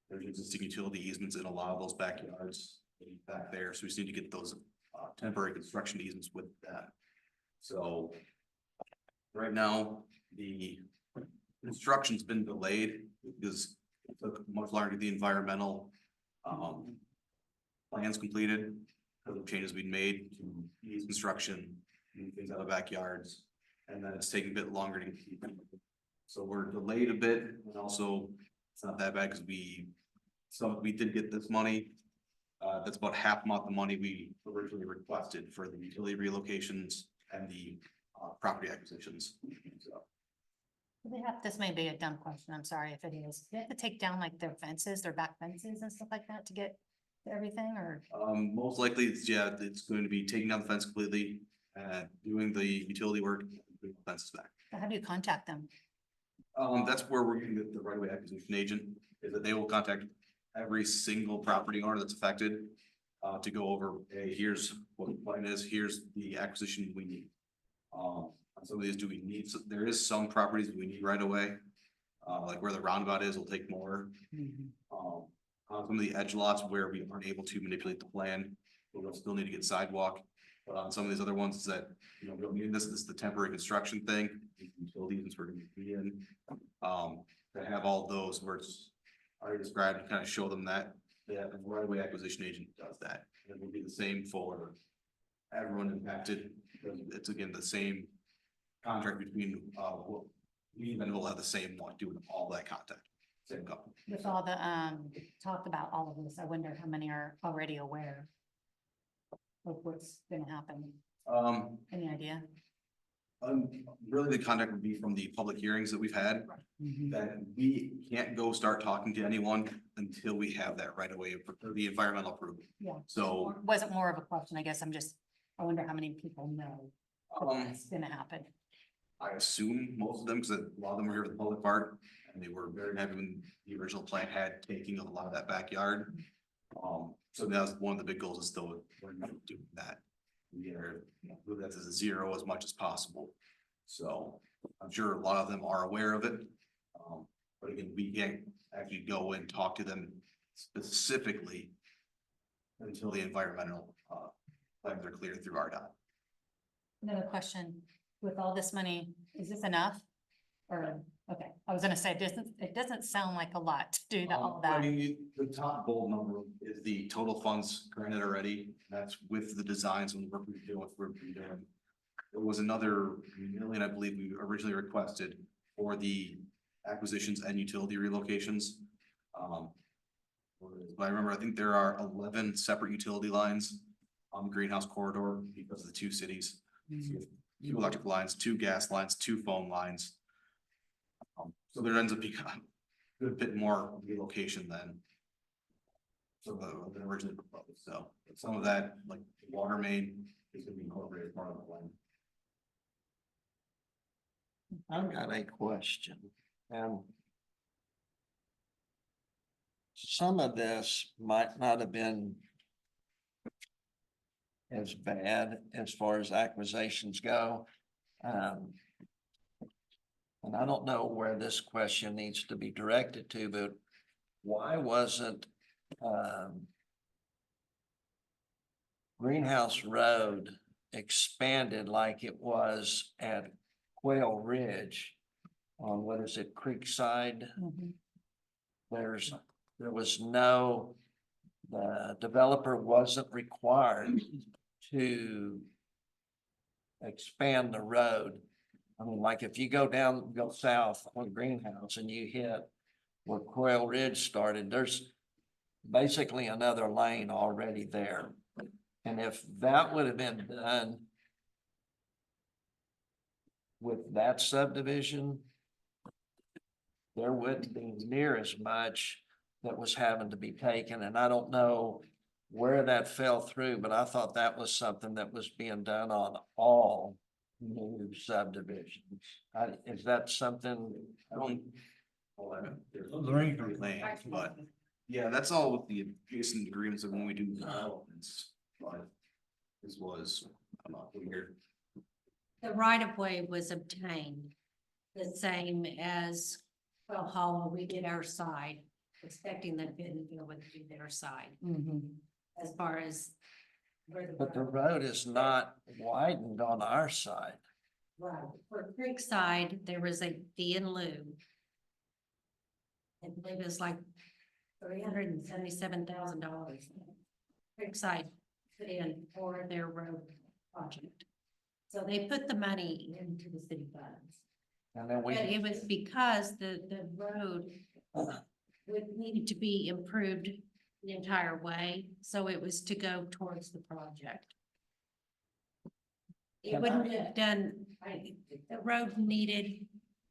There's existing utility easements in a lot of those backyards. back there, so we just need to get those temporary construction easements with that. So right now, the construction's been delayed because it took much longer to get the environmental plans completed because of changes being made to ease construction, move things out of backyards, and then it's taking a bit longer to get. So we're delayed a bit, and also it's not that bad because we did get this money. That's about half amount the money we originally requested for the utility relocations and the property acquisitions. So, This may be a dumb question, I'm sorry if it is. They have to take down like their fences, their back fences and stuff like that to get to everything, or? most likely, it's going to be taking down the fence completely, doing the utility work, putting the fences back. How do you contact them? That's where we're gonna get the right of way acquisition agent, is that they will contact every single property owner that's affected. To go over, hey, here's what the plan is, here's the acquisition we need. On some of these, there is some properties that we need right away. Like where the roundabout is, will take more. On some of the edge lots where we aren't able to manipulate the plan, we'll still need to get sidewalk. But on some of these other ones that, we don't need this is the temporary construction thing, utilities we're gonna be in. To have all those where it's already described and kind of show them that, the right of way acquisition agent does that. And it will be the same for everyone impacted, because it's again, the same contract between, we then will have the same one doing all that contact, same company. With all the, talk about all of this, I wonder how many are already aware of what's gonna happen? Any idea? Really the contact would be from the public hearings that we've had, that we can't go start talking to anyone until we have that right away, or the environmental approval. Yeah. So, Wasn't more of a question, I guess I wonder how many people know that's gonna happen. I assume most of them, because a lot of them were here for the public part, and they were very happy when the original plan had taking of a lot of that backyard. So that was one of the big goals, is still, we're not doing that. We are, move that to zero as much as possible. So I'm sure a lot of them are aware of it. But again, we can't actually go and talk to them specifically until the environmental plans are clear through RDOT. Another question, with all this money, is this enough? Or, okay, I was gonna say, it doesn't sound like a lot to do all I that. mean, the top bold number is the total funds granted already. That's with the designs and work we're doing. There was another million, I believe, we originally requested for the acquisitions and utility relocations. But I remember, I think there are 11 separate utility lines on the greenhouse corridor because of the two cities. Two electric lines, two gas lines, two phone lines. So there ends up being a bit more relocation than than originally proposed. So some of that, like the water main, is gonna be incorporated as part of the plan. I've got a question. Some of this might not have been as bad as far as acquisitions go. And I don't know where this question needs to be directed to, but why wasn't Greenhouse Road expanded like it was at Quail Ridge on, what is it, Creekside? There was no, the developer wasn't required to expand the road. I mean, like if you go south on Greenhouse and you hit where Quail Ridge started, there's basically another lane already there. And if that would have been done with that subdivision, there wouldn't be near as much that was having to be taken. And I don't know where that fell through, but I thought that was something that was being done on all new subdivisions. Is that something? But yeah, that's all with the adjacent agreements of when we do developments. But this was, I'm not here. The right of way was obtained the same as Well Hollow. We did our side, expecting them to be able to do their side. as far as. where But the road is not widened on our side. Right, for Creekside, there was a fee in lieu. I believe it was like $377,000. Creekside put in for their road project. So they put the money into the city funds. And then But it was because the road would needed to be improved the entire way, so it was to go towards the project. It wouldn't have done, the road needed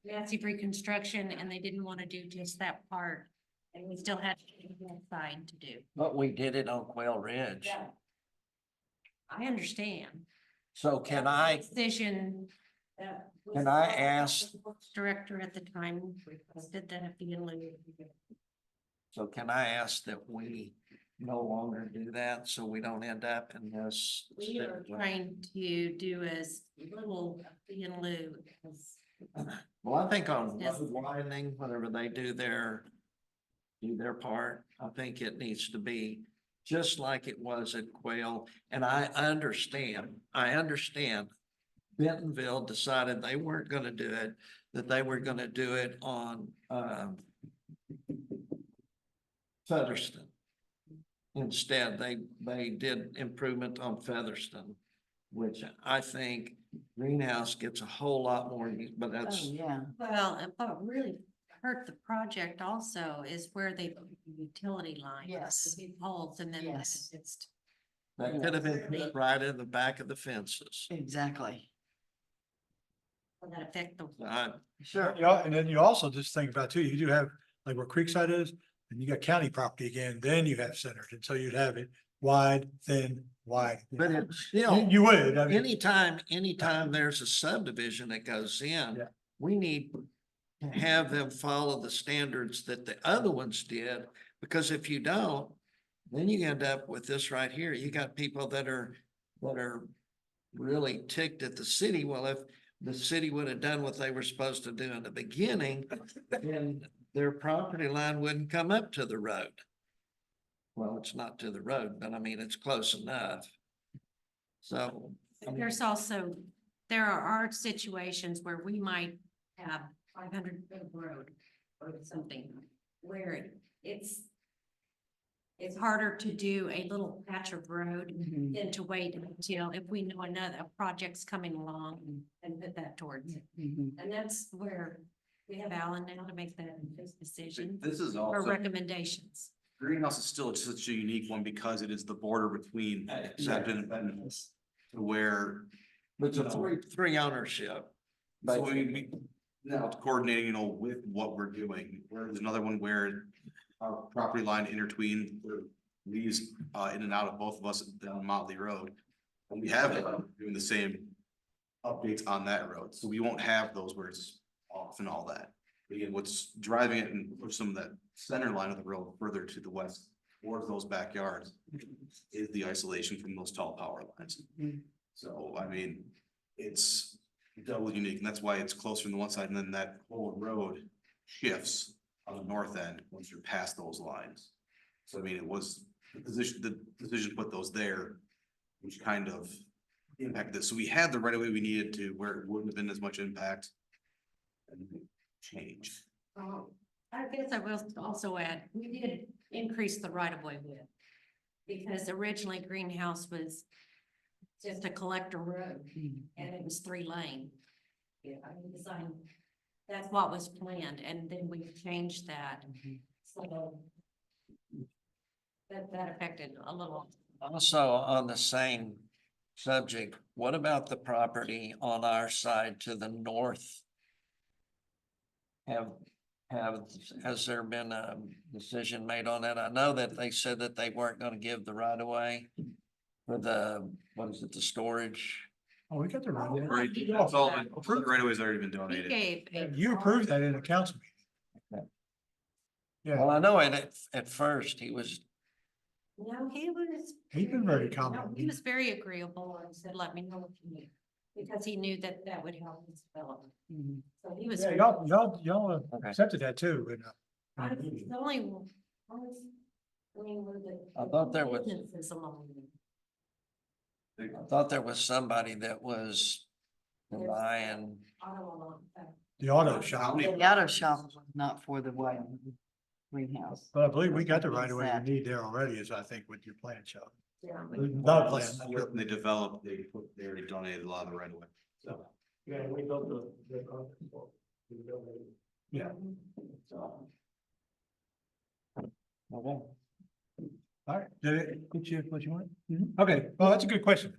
massive reconstruction and they didn't want to do just that part. And we still had that side to do. But we did it on Quail Ridge. I understand. So can I, Decision. that was- Can I ask- Director at the time requested that it be in lieu. so can I ask that we no longer do that so we don't end up in this? We are trying to do as little fee in lieu as. Well, I think on Yes. road widening, whenever they do their part, I think it needs to be just like it was at Quail. And I understand Bentonville decided they weren't gonna do it, that they were gonna do it on, Featherston. Instead, they did improvement on Featherston, which I think Greenhouse gets a whole lot more, but Oh, that's, yeah. Well, and what really hurt the project also is where they put the utility line. Yes. The big holes and then Yes. it's. that could have been put right in the back of the fences. Exactly. That affect the. Sure. Yeah, and then you also just think about too, you do have, like where Creekside is, and you got county property again, then you have Centerton, so you'd have it wide, thin, wide. But it, you know, You would, I mean, anytime there's a subdivision that goes in, Yeah. we need to have them follow the standards that the other ones did, because if you don't, then you end up with this right here. You got people that are really ticked at the city. Well, if the city would have done what they were supposed to do in the beginning, then their property line wouldn't come up to the road. Well, it's not to the road, but I mean, it's close enough. So. I mean, There's also, there are situations where we might have 500 foot of road or something where it's harder to do a little patch of road Mhm. than to wait until if we know a project's coming along and put that towards it. Mhm. And that's where we have Alan now to make that decision This is or also, recommendations. Greenhouse is still such a unique one because it is the border between Centerton and Bentonville. To where, It's a three ownership. so we, now it's coordinating, with what we're doing. Where there's another one where our property line intertwined, leaves, in and out of both of us down Motley Road. And we have it doing the same updates on that road, so we won't have those where it's off and all that. Again, what's driving it and push some of that center line of the road further to the west towards those backyards is the isolation from those tall power lines. Mhm. So, I mean, it's double unique, and that's why it's closer on the one side, and then that whole road shifts on the north end once you're past those lines. So, I mean, it was the decision to put those there, which kind of impacted this. So we had the right of way we needed to where it wouldn't have been as much impact. And change. I guess I will also add, we did increase the right of way width. Because originally Greenhouse was just a collector road and it was 3 lane. Yeah, I mean, design, that's what was planned and then we changed that. So that affected a little. Also, on the same subject, what about the property on our side to the north? Has there been a decision made on that? I know that they said that they weren't gonna give the right of way for the, what is it, the storage? oh, we got the right. Right, that's all, the right of way's already been He donated. gave. You approved that in a council meeting. Yeah, Well, I know at first he was, No, he was. he's been very No, he accommodating. was very agreeable and said, let me know what you need. Because he knew that that would help his development. Mhm. So he was. Yeah, y'all Okay. accepted that too, and, The only I thought there was, I thought there was somebody that was denying. The auto shop, The auto shop was not for the white greenhouse. but I believe we got the right of way That. you need there already, is I think with your plan show. Yeah. The plan. When they developed, they already donated a lot of the right away, so. Yeah, we built the conference hall. We built it. Yeah. So, Okay. All right, did it get you what you want? Okay, well, that's a good question.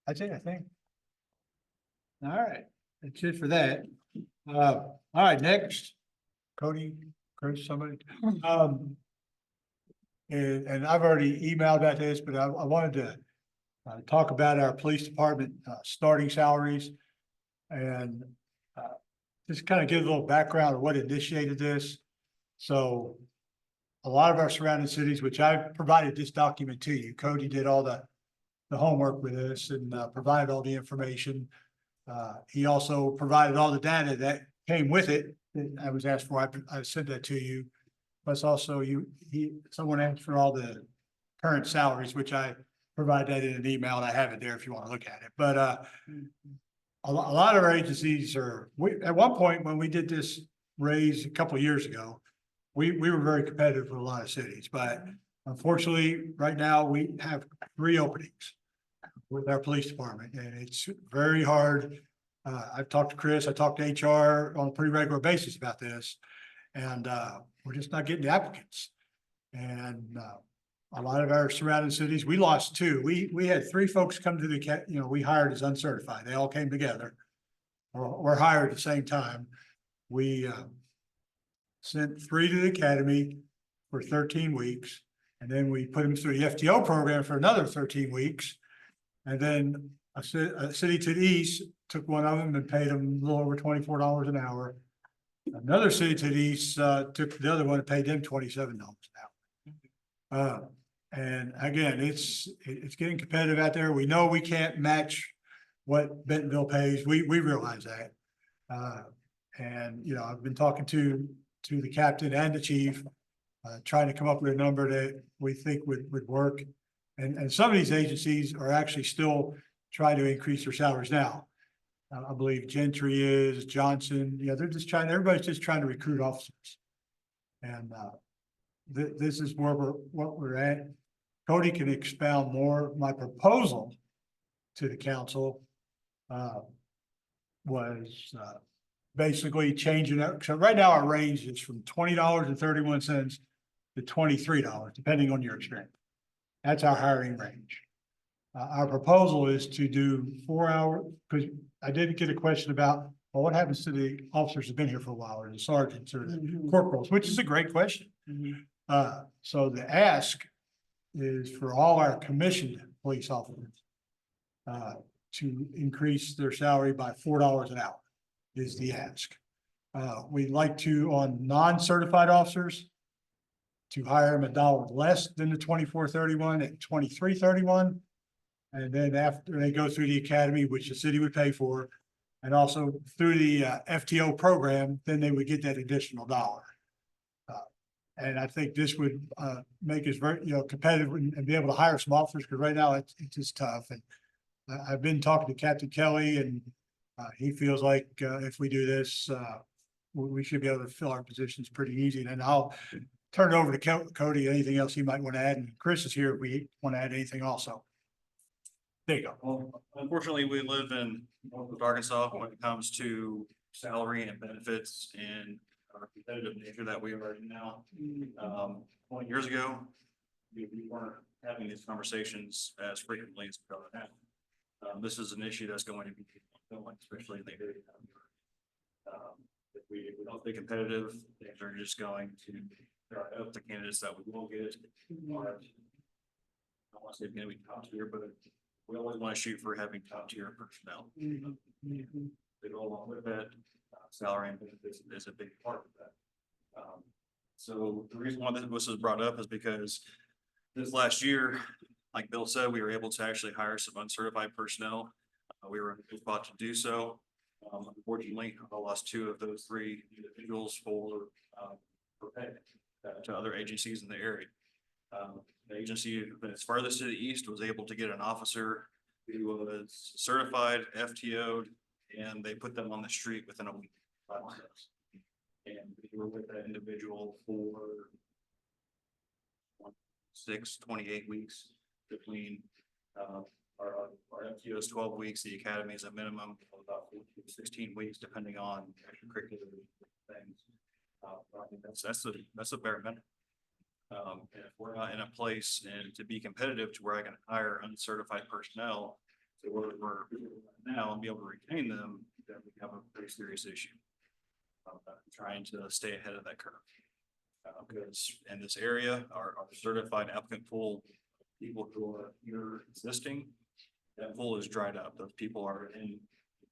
That's it, I think. All right, that's it for that. All right, next, Cody, Chris, somebody. And I've already emailed about this, but I wanted to talk about our police department starting salaries and just kind of give a little background of what initiated this. So a lot of our surrounding cities, which I provided this document to you, Cody did all the homework with us and provided all the information. He also provided all the data that came with it that I was asked for. I sent that to you. Plus also someone asked for all the current salaries, which I provide that in an email and I have it there if you want to look at it. But a lot of our agencies at one point when we did this raise a couple of years ago, we were very competitive with a lot of cities, but unfortunately, right now we have 3 openings with our police department and it's very hard. I've talked to Chris, I talked to HR on a pretty regular basis about this and we're just not getting the applicants. And a lot of our surrounding cities, we lost 2. We had 3 folks come to the, we hired as uncertified. They all came together or hired at the same time. We sent 3 to the academy for 13 weeks. And then we put them through the FTO program for another 13 weeks. And then a city to the east took one of them and paid them a little over $24 an hour. Another city to the east took the other one and paid them $27 an hour. And again, it's getting competitive out there. We know we can't match what Bentonville pays. We realize that. And I've been talking to the captain and the chief, trying to come up with a number that we think would work. And some of these agencies are actually still trying to increase their salaries now. I believe Gentry is, Johnson, they're just everybody's just trying to recruit officers. And this is where what we're at. Cody can expound more. My proposal to the council was basically changing it. So right now our range is from $20.31 to $23, depending on your experience. That's our hiring range. Our proposal is to do 4 hours, because I did get a question about, well, what happens to the officers who've been here for a while, or the sergeants or the corporals, which is a great question. So the ask is for all our commissioned police officers to increase their salary by $4 an hour is the ask. We'd like to, on non-certified officers, to hire them $1 less than the $24.31 at $23.31. And then after they go through the academy, which the city would pay for, and also through the FTO program, then they would get that additional $1. And I think this would make us very, competitive and be able to hire some officers, because right now it's just tough. And I've been talking to Captain Kelly, and he feels like if we do this, we should be able to fill our positions pretty easy. And I'll turn it over to Cody. Anything else he might want to add? And Chris is here if we want to add anything also. There you go. Well, unfortunately, we live in Northwest Arkansas when it comes to salary and benefits and our competitive nature that we are in now. 20 years ago, we weren't having these conversations as frequently as we are now. This is an issue that's going to be ongoing, especially in the area. If we don't stay competitive, things are just going to dry up. The candidates that we will get are, I don't want to say going to be top tier, but we always want to shoot for having top tier personnel. They go along with that. Salary and benefits is a big part of that. So the reason why this was brought up is because this last year, like Bill said, we were able to actually hire some uncertified personnel. We were in a good spot to do so. Unfortunately, I lost 2 of those 3 individuals for pay to other agencies in the area. The agency that's farthest to the east was able to get an officer who was certified, FTO'd, and they put them on the street within a week. by themselves. And we were with that individual for 28 weeks between, our FTO is 12 weeks, the academy is a minimum of about 14 to 16 weeks, depending on extracurricular things. I think that's the bare minimum. And if we're not in a place and to be competitive to where I can hire uncertified personnel to work for now and be able to retain them, then we have a pretty serious issue. Trying to stay ahead of that curve. Because in this area, our certified applicant pool, people who are here existing, that pool is dried up. Those people are in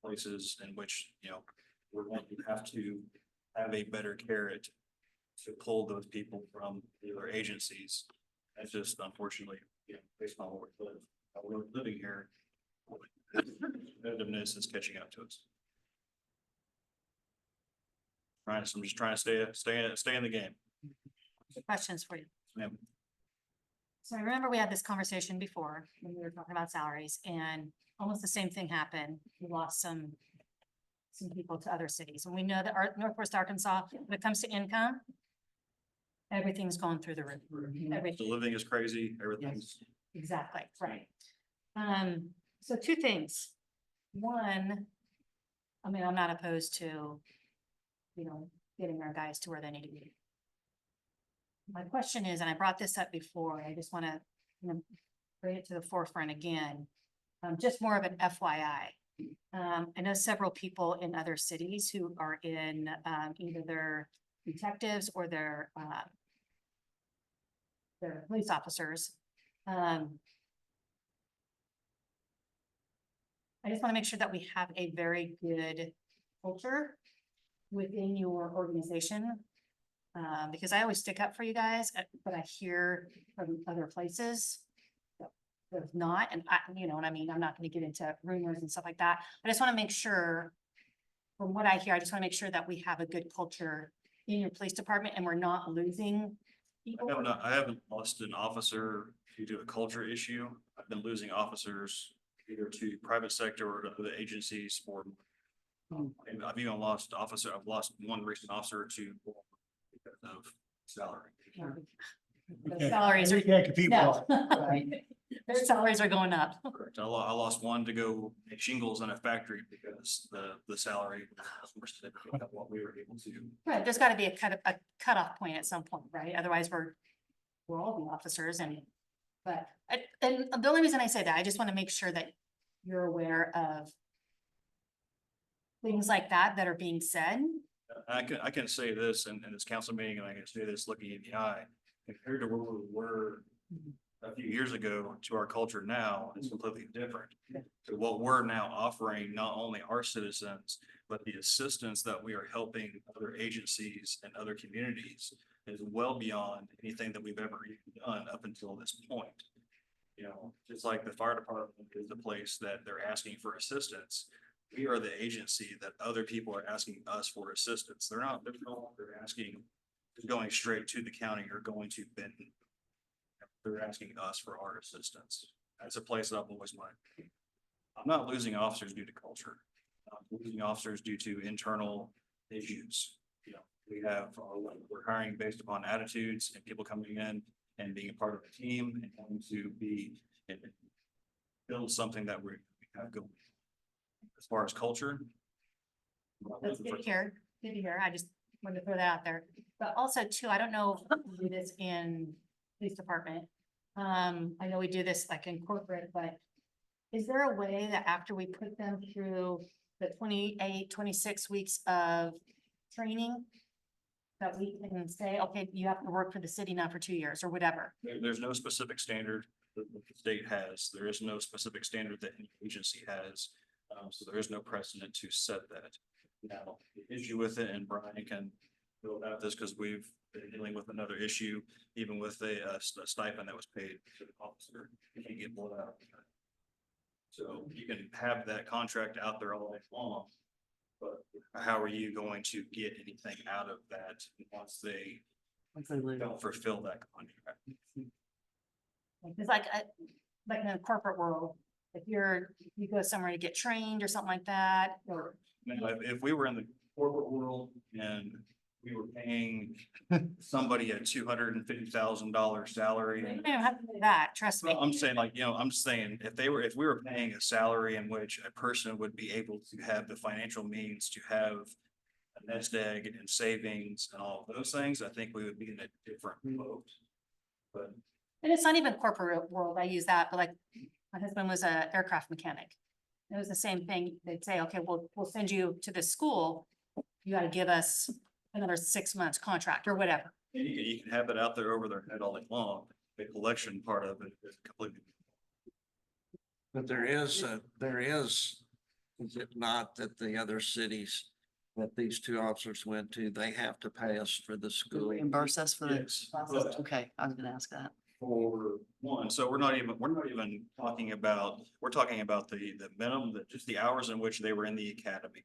places in which, we're going to have to have a better carrot to pull those people from the other agencies. That's just unfortunately, based on what we're living here, competitiveness is catching up to us. I'm just trying to stay in the game. Questions for you. Ma'am. So I remember we had this conversation before when we were talking about salaries, and almost the same thing happened. We lost some people to other cities. And we know that our Northwest Arkansas, when it comes to income, everything's going through the roof. The Everything. living is crazy, everything's. Exactly, right. So two things. One, I mean, I'm not opposed to, getting our guys to where they need to be. My question is, and I brought this up before, I just want to, bring it to the forefront again. Just more of an FYI. I know several people in other cities who are in, either their detectives or their police officers. I just want to make sure that we have a very good culture within your organization. Because I always stick up for you guys, but I hear from other places that there's not, and you know what I mean? I'm not going to get into rumors and stuff like that. I just want to make sure, from what I hear, I just want to make sure that we have a good culture in your police department and we're not losing people. I haven't lost an officer due to a culture issue. I've been losing officers either to private sector or to other agencies for. And I've even lost officer. I've lost one recent officer to because of salary. The salaries are. You can't compete with No. us. Their salaries are going up. Correct. I lost one to go make shingles in a factory because the salary was worse than what we were able to. Right, there's gotta be a cutoff point at some point, right? Otherwise, we're all the officers and the only reason I say that, I just wanna make sure that you're aware of things like that are being said. I can say this in this council meeting, and I can say this looking in the eye, compared to where we were a few years ago to our culture now, it's completely different. So what we're now offering, not only our citizens, but the assistance that we are helping other agencies and other communities is well beyond anything that we've ever even done up until this point. Just like the fire department is the place that they're asking for assistance. We are the agency that other people are asking us for assistance. They're no longer asking, going straight to the county or going to Benton. They're asking us for our assistance. That's a place that I've always wanted. I'm not losing officers due to culture. I'm losing officers due to internal issues. We're hiring based upon attitudes and people coming in and being a part of a team and wanting to build something that we have going. As far as culture. That's good to hear, I just wanted to throw that out there. But also too, I don't know if we do this in police department. I know we do this like in corporate, but is there a way that after we put them through the 28, 26 weeks of training, that we can say, okay, you have to work for the city now for 2 years or whatever? There's no specific standard that the state has. There is no specific standard that any agency has. So there is no precedent to set that. Now, the issue with it, and Brian can go about this because we've been dealing with another issue, even with a stipend that was paid to the officer. You can get blown out. So you can have that contract out there all day long, but how are you going to get anything out of that once they don't fulfill that contract? Because like in the corporate world, if you go somewhere to get trained or something like that, or. Now, if we were in the corporate world and we were paying somebody a $250,000 salary. You don't even have to do that, trust me. Well, I'm saying like, I'm just saying, if we were paying a salary in which a person would be able to have the financial means to have a nest egg and savings and all of those things, I think we would be in a different boat. But And it's not even corporate world, I use that, but like, my husband was a aircraft mechanic. It was the same thing, they'd say, okay, we'll send you to this school, you gotta give us another 6 months contract or whatever. you can have it out there over their head all day long. The collection part of it is completely. But there is, is it not that the other cities that these two officers went to, they have to pay us for the school? Reimburse us for the Yes, process. but- Okay, I was gonna ask that. For one, so we're not even talking about, we're talking about the minimum, just the hours in which they were in the academy.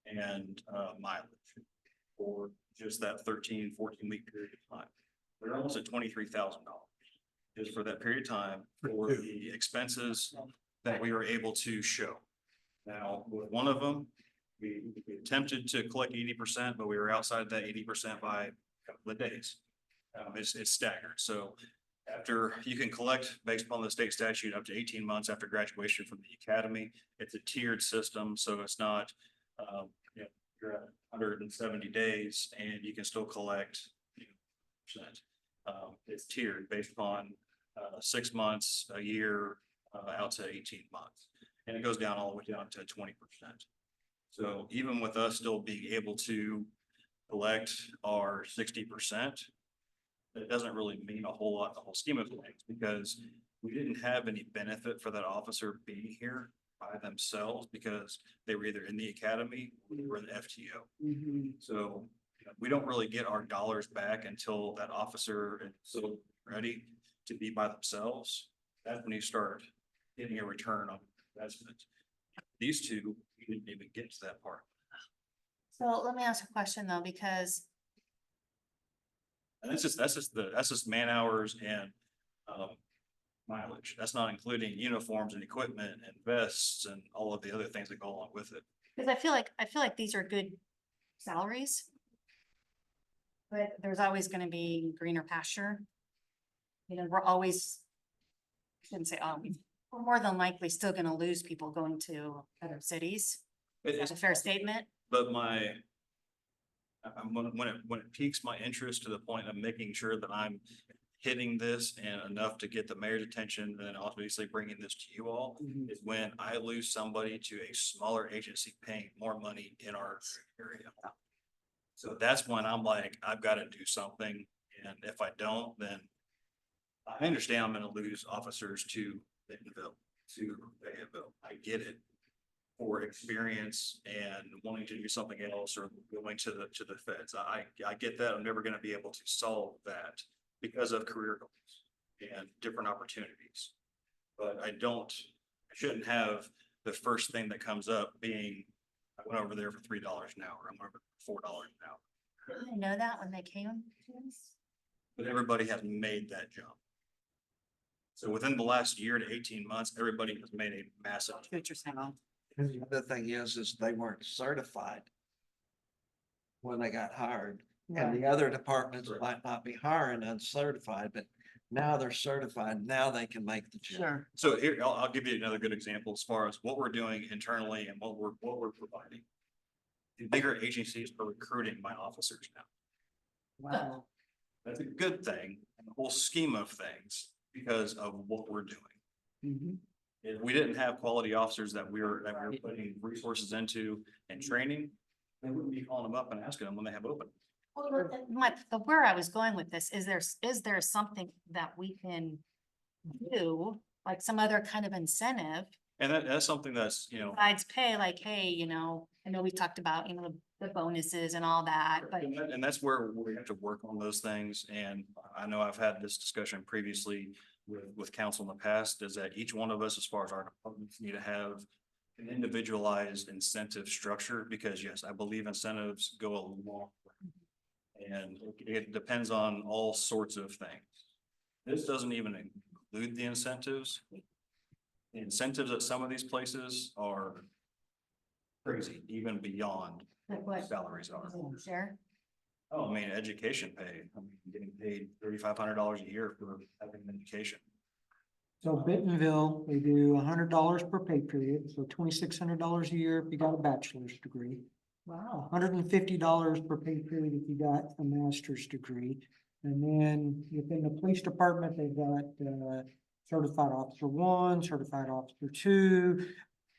And mileage for just that 13-14 week period of time. They're almost at $23,000 just for that period of time for the expenses that we were able to show. Now, with one of them, we attempted to collect 80%, but we were outside that 80% by a couple of days. It's staggered, so after you can collect based upon the state statute up to 18 months after graduation from the academy. It's a tiered system, so it's not, you're at 170 days and you can still collect percent. It's tiered based upon 6 months, a year, out to 18 months. And it goes down all the way down to 20%. So even with us still being able to collect our 60%, it doesn't really mean a whole lot, in the whole scheme of things, because we didn't have any benefit for that officer being here by themselves because they were either in the academy or they were in the FTO. So we don't really get our dollars back until that officer is so ready to be by themselves. That's when you start getting a return on investment. These two, we didn't even get to that part. So let me ask a question though, because And that's just man hours and mileage. That's not including uniforms and equipment and vests and all of the other things that go along with it. because I feel like these are good salaries. But there's always gonna be greener pasture. You know, we're always, shouldn't say always, we're more than likely still gonna lose people going to other cities. Is that a fair statement? But when it piques my interest to the point of making sure that I'm hitting this and enough to get the mayor's attention, and then obviously bringing this to you all, is when I lose somebody to a smaller agency paying more money in our area. So that's when I'm like, I've got to do something, and if I don't, then I understand I'm gonna lose officers to Bentonville, to Fayetteville. I get it. For experience and wanting to do something else or going to the feds. I get that. I'm never gonna be able to solve that because of career goals and different opportunities. But I shouldn't have the first thing that comes up being, I went over there for $3 an hour, I'm over $4 an hour. I know that when they came to us. But everybody has made that jump. So within the last year to 18 months, everybody has made a massive. Future sound. And the other thing is they weren't certified when they got hired. And the other departments might not be hiring uncertified, but now they're certified. Now they can make the jump. Sure. So here, I'll give you another good example as far as what we're doing internally and what we're providing. The bigger agencies are recruiting my officers now. Wow. That's a good thing in the whole scheme of things because of what we're doing. If we didn't have quality officers that we were putting resources into and training, they wouldn't be calling them up and asking them when they have open. Well, where I was going with this, is there something that we can do, like some other kind of incentive And that's something that's, besides pay, like, hey, I know we talked about, the bonuses and all that, but. and that's where we have to work on those things. And I know I've had this discussion previously with council in the past, is that each one of us, as far as our departments, need to have an individualized incentive structure, because yes, I believe incentives go a long way. And it depends on all sorts of things. This doesn't even include the incentives. The incentives at some of these places are crazy, even beyond Like what? salaries are. Share? Oh, I mean, education pay, I'm getting paid $3,500 a year for having an education. So Bentonville, they do $100 per pay period, so $2,600 a year if you got a bachelor's degree. Wow. $150 per pay period if you got a master's degree. And then within the police department, they've got certified officer 1, certified officer 2,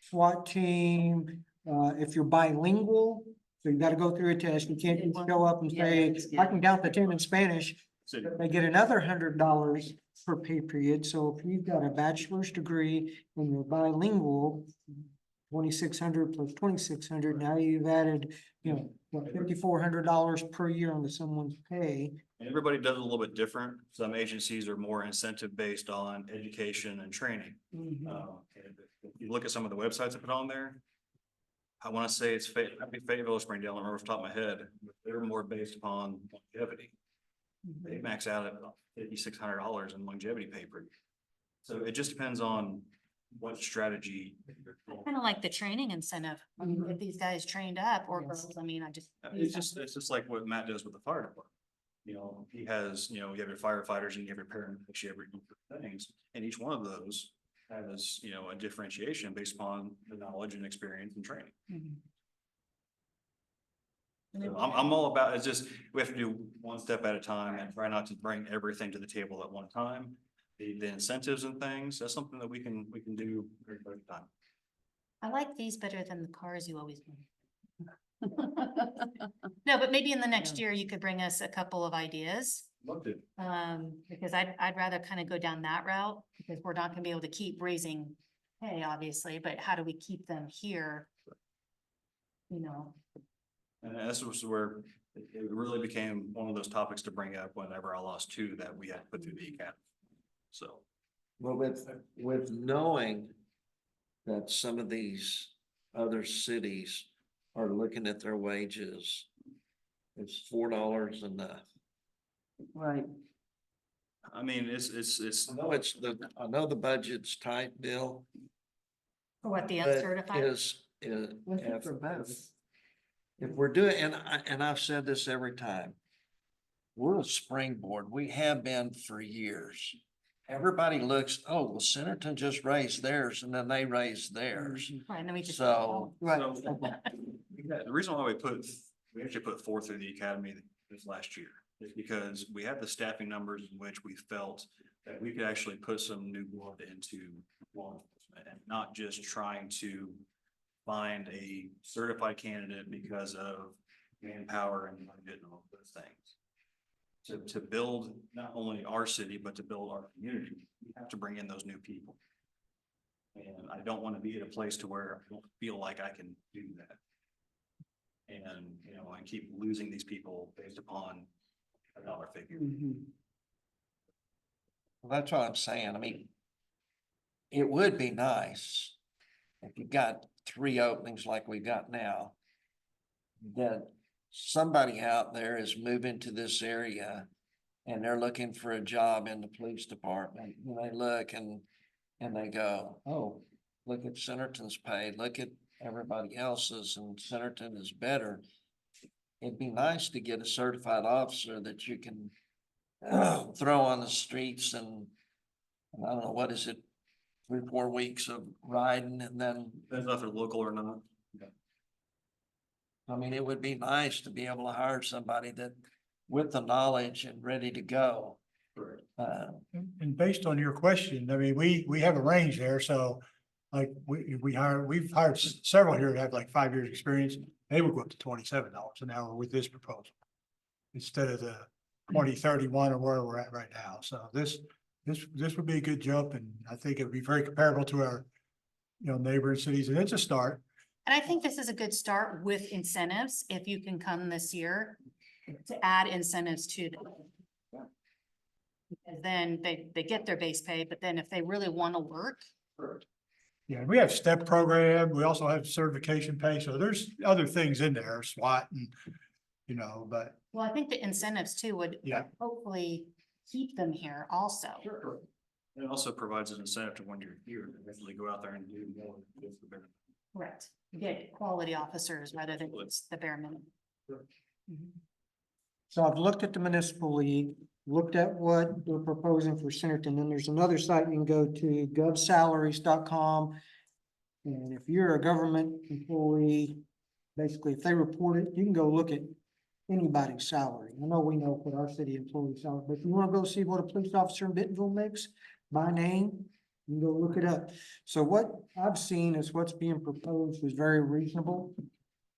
SWAT team. If you're bilingual, so you gotta go through a test. You can't just show up and say, I can count the 10 in Spanish. So They get another $100 per pay period. So if you've got a bachelor's degree and you're bilingual, 2,600 plus 2,600, now you've added, what, $5,400 per year onto someone's pay. and everybody does it a little bit different. Some agencies are more incentive based on education and training. And if you look at some of the websites I put on there, I want to say it's Fayetteville or Springdale, I don't remember off the top of my head, but they're more based upon longevity. They max out at $5,600 in longevity pay per year. So it just depends on what strategy. Kind of like the training incentive. I mean, if these guys trained up or girls, I mean, It's just like what Matt does with the fire department. You know, he has, you have your firefighters and you have your paramedics, you have your different things, and each one of those has, a differentiation based upon the knowledge and experience and training. So I'm all about, it's just, we have to do one step at a time and try not to bring everything to the table at one time. The incentives and things, that's something that we can do very quick time. I like these better than the cars you always bring. No, but maybe in the next year you could bring us a couple of ideas. Love to. Because I'd rather kind of go down that route because we're not gonna be able to keep raising pay, obviously, but how do we keep them here? And this was where it really became one of those topics to bring up whenever I lost 2 that we had to put through the academy. So. Well, with knowing that some of these other cities are looking at their wages, it's $4 enough. Right. I mean, it's. I know the budget's tight, Bill. For what, the but uncertified? For both. If we're doing, and I've said this every time, we're a springboard. We have been for years. Everybody looks, oh, well, Centerton just raised theirs and then they raised theirs. Right, and then we just. So, Right. The reason why we actually put 4 through the academy this last year is because we had the staffing numbers in which we felt that we could actually put some new blood into law enforcement and not just trying to find a certified candidate because of manpower and budget and all those things. To build not only our city, but to build our community, we have to bring in those new people. And I don't want to be at a place to where I don't feel like I can do that. And, I keep losing these people based upon a dollar figure. well, that's what I'm saying. I mean, it would be nice if you got 3 openings like we got now, that somebody out there is moving to this area and they're looking for a job in the police department. And they look and they go, oh, look at Centerton's pay, look at everybody else's, and Centerton is better. It'd be nice to get a certified officer that you can throw on the streets and I don't know, what is it, 3-4 weeks of riding and then. Depends if they're local or not. I mean, it would be nice to be able to hire somebody that with the knowledge and ready to go. And based on your question, I mean, we have a range there, so like we've hired several here that have like 5 years experience. They would go up to $27 an hour with this proposal instead of the 2031 or where we're at right now. So this would be a good jump, and I think it would be very comparable to our, neighboring cities, and it's a start. And I think this is a good start with incentives, if you can come this year to add incentives to them. Because then they get their base pay, but then if they really want to work. Yeah, we have STEP program. We also have certification pay. So there's other things in there, SWAT and, but. Well, I think the incentives too would Yeah. hopefully keep them here also. Sure. It also provides an incentive to when you're here, to actually go out there and do more with the better. Correct. You get quality officers rather than just the bare minimum. Mhm. So I've looked at the municipal league, looked at what they're proposing for Centerton, then there's another site you can go to, govsalaries.com. And if you're a government employee, basically, if they report it, you can go look at anybody's salary. I know we know what our city employees salary, but if you wanna go see what a police officer in Bentonville makes by name, you can go look it up. So what I've seen is what's being proposed is very reasonable.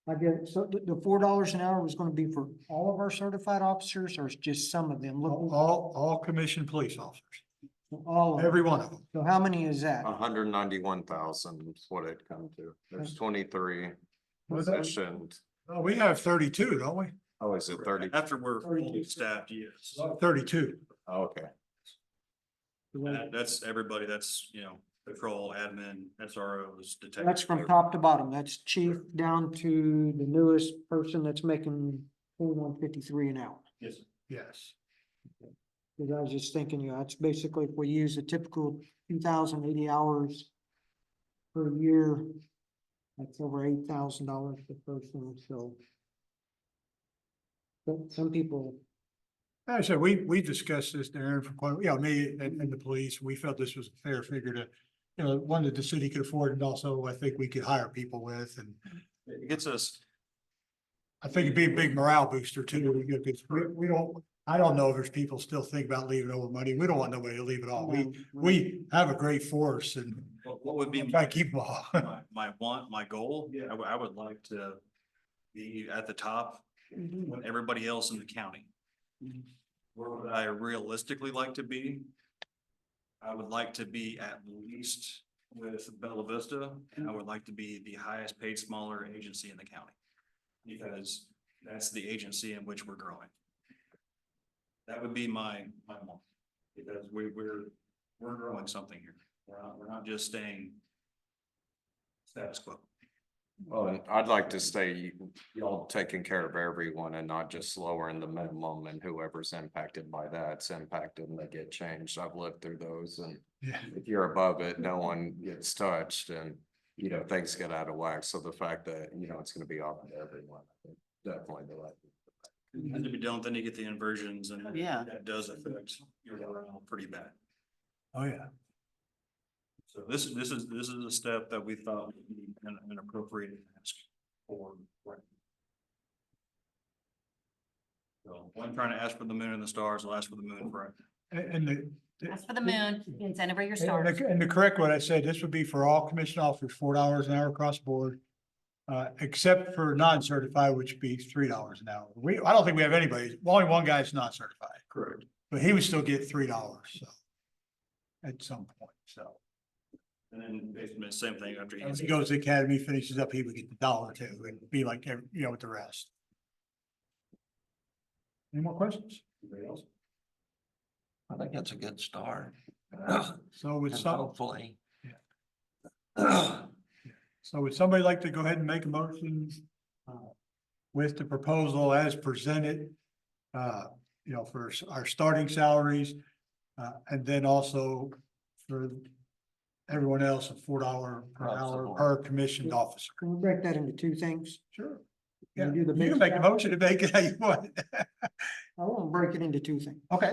I get, so the $4 an hour was gonna be for all of our certified officers, or it's just some of them? Look, All commissioned police officers, all of them. every one of them. So how many is that? 191,000 is what it come to. There's 23 Was that- positioned. Oh, we have 32, don't we? Oh, is it 30? After we're fully staffed, yes. 32. Okay. That's everybody, that's, patrol, admin, SROs, detectives. That's from top to bottom. That's chief down to the newest person that's making 41.53 an hour. Yes. Yes. Cause I was just thinking, that's basically if we use a typical 2,080 hours per year, that's over $8,000 per person, so. But some people, Like I said, we discussed this there for quite, me and the police, we felt this was a fair figure to, one that the city could afford, and also I think we could hire people with, and It gets us, I think it'd be a big morale booster too, because we don't, I don't know if there's people still think about leaving over money. We don't want nobody to leave it all. We have a great force and what would be try to keep them all. my goal, I would like to be at the top Mhm. with everybody else in the county. Where would I realistically like to be? I would like to be at least with Bella Vista, and I would like to be the highest paid smaller agency in the county. Because that's the agency in which we're growing. That would be my want, because we're growing something here. We're not just staying status quo. Well, and I'd like to say y'all taking care of everyone and not just lowering the minimum, and whoever's impacted by that's impacted and they get changed. I've lived through those, and Yeah. if you're above it, no one gets touched, and things get out of whack. So the fact that, it's gonna be open to everyone, I think definitely the right. And to be done, then you get the inversions, and Yeah. that does affect your morale pretty bad. Oh, yeah. So this is a step that we thought would be an appropriate ask for. So when I'm trying to ask for the moon and the stars, I'll ask for the moon for it. And That's for the moon, and send over your and stars. to correct what I said, this would be for all commissioned officers, $4 an hour across the board. Except for non-certified, which would be $3 an hour. I don't think we have anybody, only one guy's not certified. Correct. But he would still get $3, so. At some point, so. And then basically the same thing after As he goes to the academy, finishes up, he would get the $1 too, and be like, with the rest. Any more questions? Anybody else? I think that's a good start. So with And some, hopefully. so would somebody like to go ahead and make a motion? With the proposal as presented, for our starting salaries. And then also for everyone else, a $4 per hour per commissioned officer. can we break that into two things? Sure. Can Yeah, we do the you base can make a salary? motion to make it how you want. I want to break it into two things. Okay.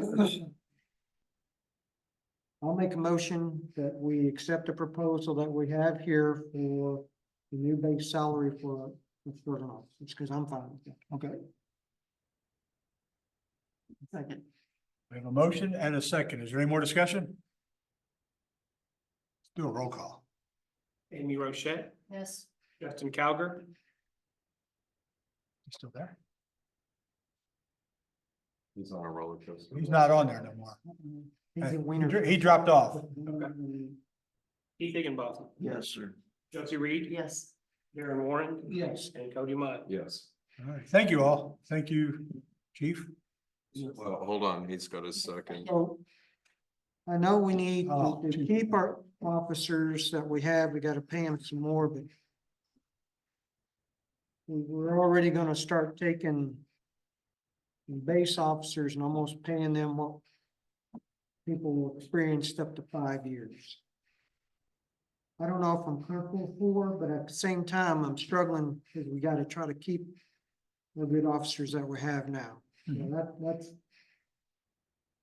I'll make a motion that we accept the proposal that we have here for the new base salary for certain officers, because I'm fine with that. Okay. Second. We have a motion and a second. Is there any more discussion? Let's do a roll call. Amy Rochette, Yes. Justin Cowger, You still there? He's on a roller coaster. He's not on there no more. He's a winner. He dropped off. Keith Higginbotham, Yes, sir. Josie Reed, Yes. Darren Warren, Yes. and Cody Mudd. Yes. All right. Thank you all. Thank you, chief. Well, hold on, he's got a second. So I know we need Oh, to keep our officers that we have, we gotta pay them some more, but we're already gonna start taking base officers and almost paying them what people experienced up to 5 years. I don't know if I'm comfortable for, but at the same time, I'm struggling because we gotta try to keep the good officers that we have now. So that's,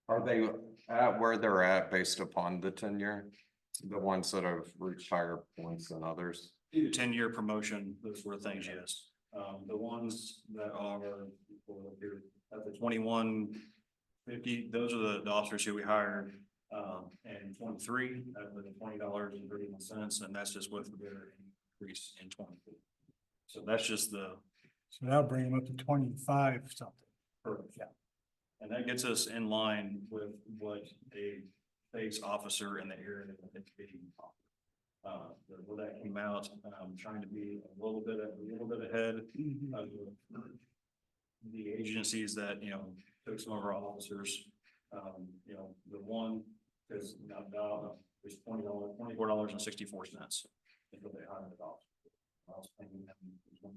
Are they at where they're at based upon the tenure? The ones that have reached higher points than others? 10-year promotion, those sort of things, yes. The ones that are at the 2150, those are the officers who we hired. And 23 at the $20.31, and that's just with their increase in 24. So that's just the. So that'll bring them up to 25 something. Perfect. Yeah. And that gets us in line with what a base officer in the area that it's being. Where that came out, trying to be a little bit ahead of the agencies that, took some of our officers. The one is now is $24.64. Until they hire the officer. I was paying them.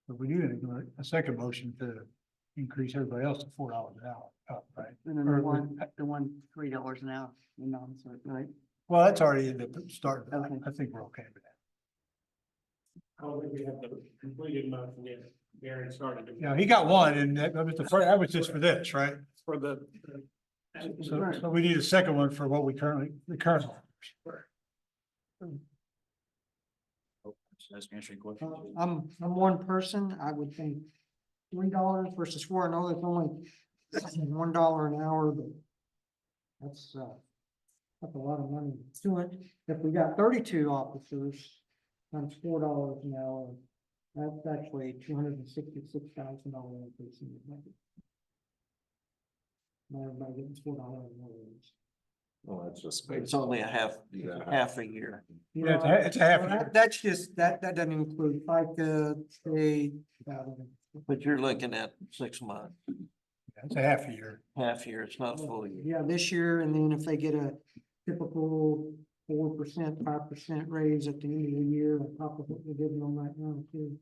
But we do need a second motion to increase everybody else to $4 an hour, right? And then Or- the one $3 an hour, right? Well, that's already in the start. Okay. I think we're okay with that. I don't think we have the completed motion yet. Darren started. to- Yeah, he got one and that was the first, that was just for this, right? For the. So we need a second one for what the current. That's answering your question. I'm one person, I would think $3 versus 4. I know it's only $1 an hour, but that's a lot of money to it. If we got 32 officers, times $4 an hour, that's actually $266,000 increase in the budget. Now everybody getting $4 an hour. Well, that's just. It's only a half a year. Yeah, it's a half year. That's just, that doesn't include FICA, state. But you're looking at 6 months, It's a half a year. half year, it's not full year. Yeah, this year, and then if they get a typical 4%, 5% raise at the end of the year, on top of what we're giving them right now, too.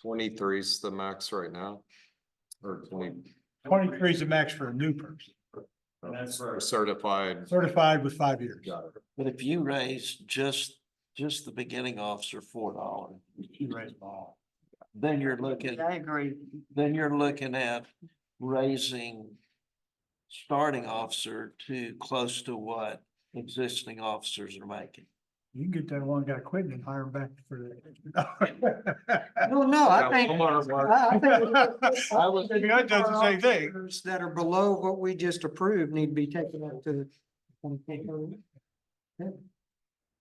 23 is the max right now? Or 23 is the max for a new person, And that's for certified? certified with 5 years. Got it. But if you raise just the beginning officer $4, You raise them all. then you're looking, I agree. then you're looking at raising starting officer to close to what existing officers are making. You can get that one guy quitting and hire him back for No, I think. I was thinking I done the same thing. Officers that are below what we just approved need to be taken up to.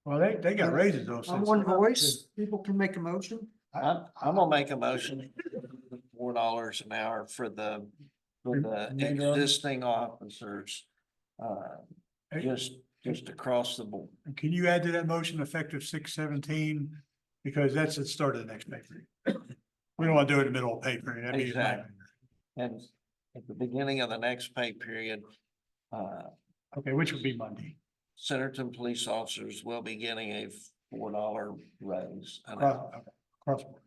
Well, they got raises though. On since- one voice, people can make a motion. I'm gonna make a motion, $4 an hour for the existing officers. Just across the board. And can you add to that motion effective 6/17? Because that's the start of the next pay period. We don't want to do it in the middle of pay period. That'd be- Exactly. And at the beginning of the next pay period, Okay, which would be Monday. Centerton police officers will be getting a $4 raise an Cross- hour. okay, crossword.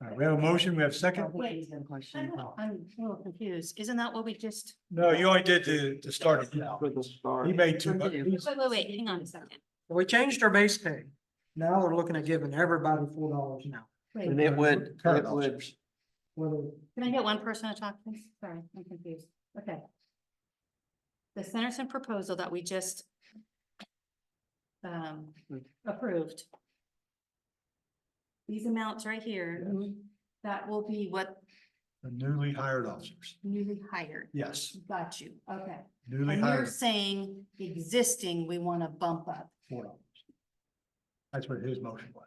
All right, we have a motion, we have a second? Wait, I'm a little confused. Isn't that what we just? No, you only did the starting. For the start. He made two. Wait, hang on a second. We changed our base pay. Now we're looking at giving everybody $4 an hour. Wait, And it would, Current it would, officers. Whether- can I get one person to talk, please? Sorry, I'm confused. Okay. The Centerton proposal that we just approved. These amounts right here, that will be what The newly hired officers. newly hired. Yes, Got you, okay. newly And you're hired saying existing, we want to bump up. $4. That's what his motion was.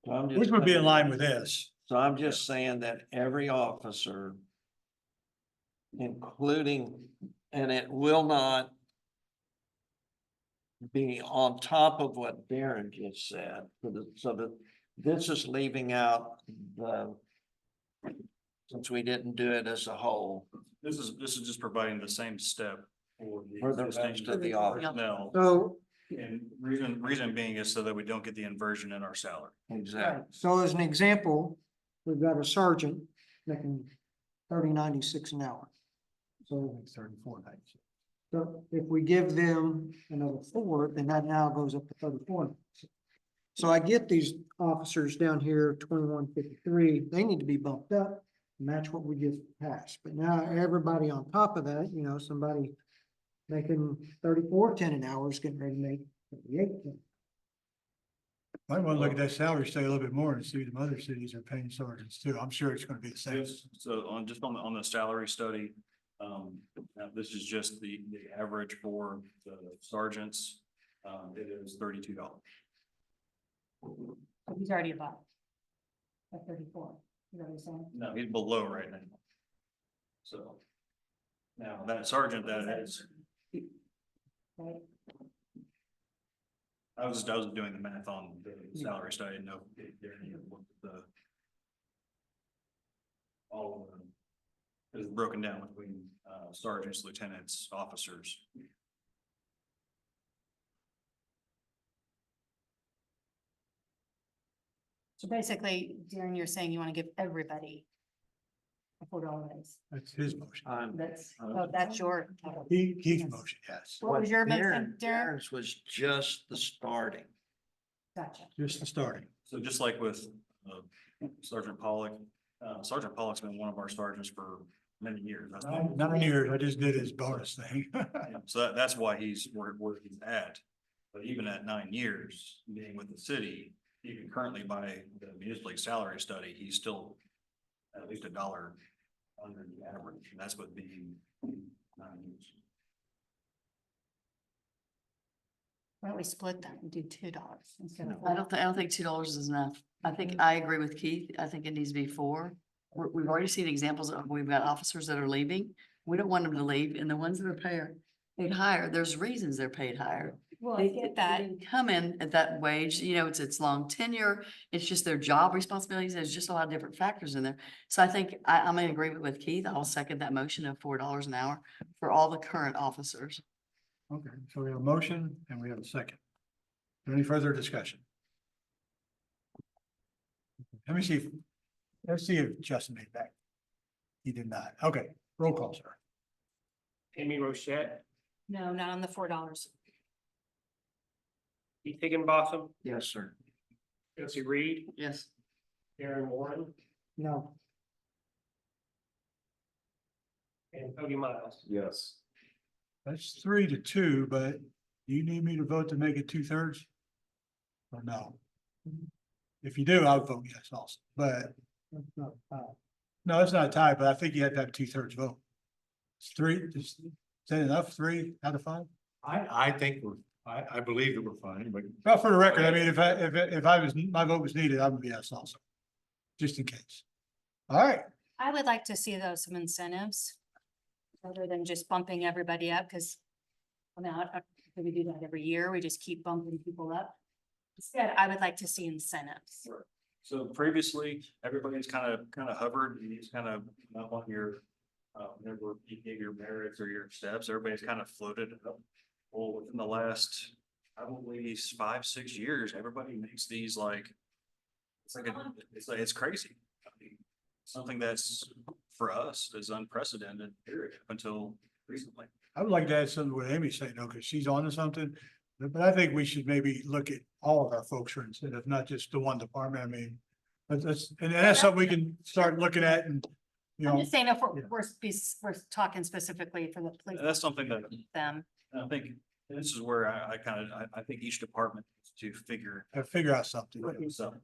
so I'm just. Which would be in line with this. So I'm just saying that every officer, including, and it will not be on top of what Darren just said, so that this is leaving out since we didn't do it as a whole. This is just providing the same step for For the existing rest of the officers. personnel. So, And reason being is so that we don't get the inversion in our salary. Exactly. so as an example, we've got a sergeant making $30.96 an hour. So, 34.96. so if we give them another 4, then that now goes up to 34. So I get these officers down here, 2153, they need to be bumped up, match what we just passed. But now everybody on top of that, you know, somebody making 34.10 an hour is getting ready to make 38.10. Might want to look at that salary study a little bit more and see what the other cities are paying sergeants too. I'm sure it's going to be the same. Yes, so on the salary study, now this is just the average for the sergeants. It is $32. He's already above. At 34, you know what I'm saying? No, he's below right now. So. Now, that sergeant that is, Right? I was doing the math on the salary study, I didn't know if Darren had looked at the. All of them. It's broken down between sergeants, lieutenants, officers. So basically, Darren, you're saying you want to give everybody a $4 raise. That's his motion. That's your. Keith's motion, yes. What was your motion, Darren? Darren's was just the starting. Gotcha. Just the starting. So just like with Sergeant Pollock, Sergeant Pollock's been one of our sergeants for many years. That's why- 9 years. I just did his bonus thing. So that's why he's where he's at. But even at 9 years, being with the city, even currently by the municipal salary study, he's still at least $1 under the average. And that's what being 9 years. Why don't we split that and do $2 instead of? I don't think $2 is enough. I think I agree with Keith. I think it needs to be 4. We've already seen examples of, we've got officers that are leaving. We don't want them to leave, and the ones that are paid higher, there's reasons they're paid higher. Well, I get that. They didn't come in at that wage, you know, it's long tenure, it's just their job responsibilities, there's just a lot of different factors in there. So I think I'm in agreement with Keith, I'll second that motion of $4 an hour for all the current officers. Okay, so we have a motion and we have a second. Is there any further discussion? Let's see if Justin made it back. He did not. Okay, roll call, sir. Amy Rochette, No, not on the $4. Keith Higginbotham, Yes, sir. Josie Reed, Yes. Darren Warren, No, and Cody Miles. Yes. That's 3-2, but do you need me to vote to make it 2/3? Or no? If you do, I'll vote yes also, but that's not, no, it's not a tie, but I think you have to have 2/3 vote. It's 3, is that enough? 3 out of 5? I think I believe that we're fine, but Well, for the record, I mean, if my vote was needed, I would be yes also. Just in case. All right, I would like to see those some incentives. Other than just bumping everybody up, because. I mean, we do that every year, we just keep bumping people up. Instead, I would like to see incentives. So previously, everybody's kind of hovered, and he's kind of up on your, whenever you gave your merits or your steps, everybody's kind of floated up. Well, within the last, probably 5-6 years, everybody makes these like, it's crazy. I mean, something that's for us is unprecedented, period, up until recently. I would like to add something to what Amy's saying though, because she's on to something. But I think we should maybe look at all of our folks for instead of not just the one department. I mean, and that's something we can start looking at and, you I'm know. just saying, if yeah. we're talking specifically for the police. That's something that Them. I think, this is where I think each department needs to Figure out something. themselves.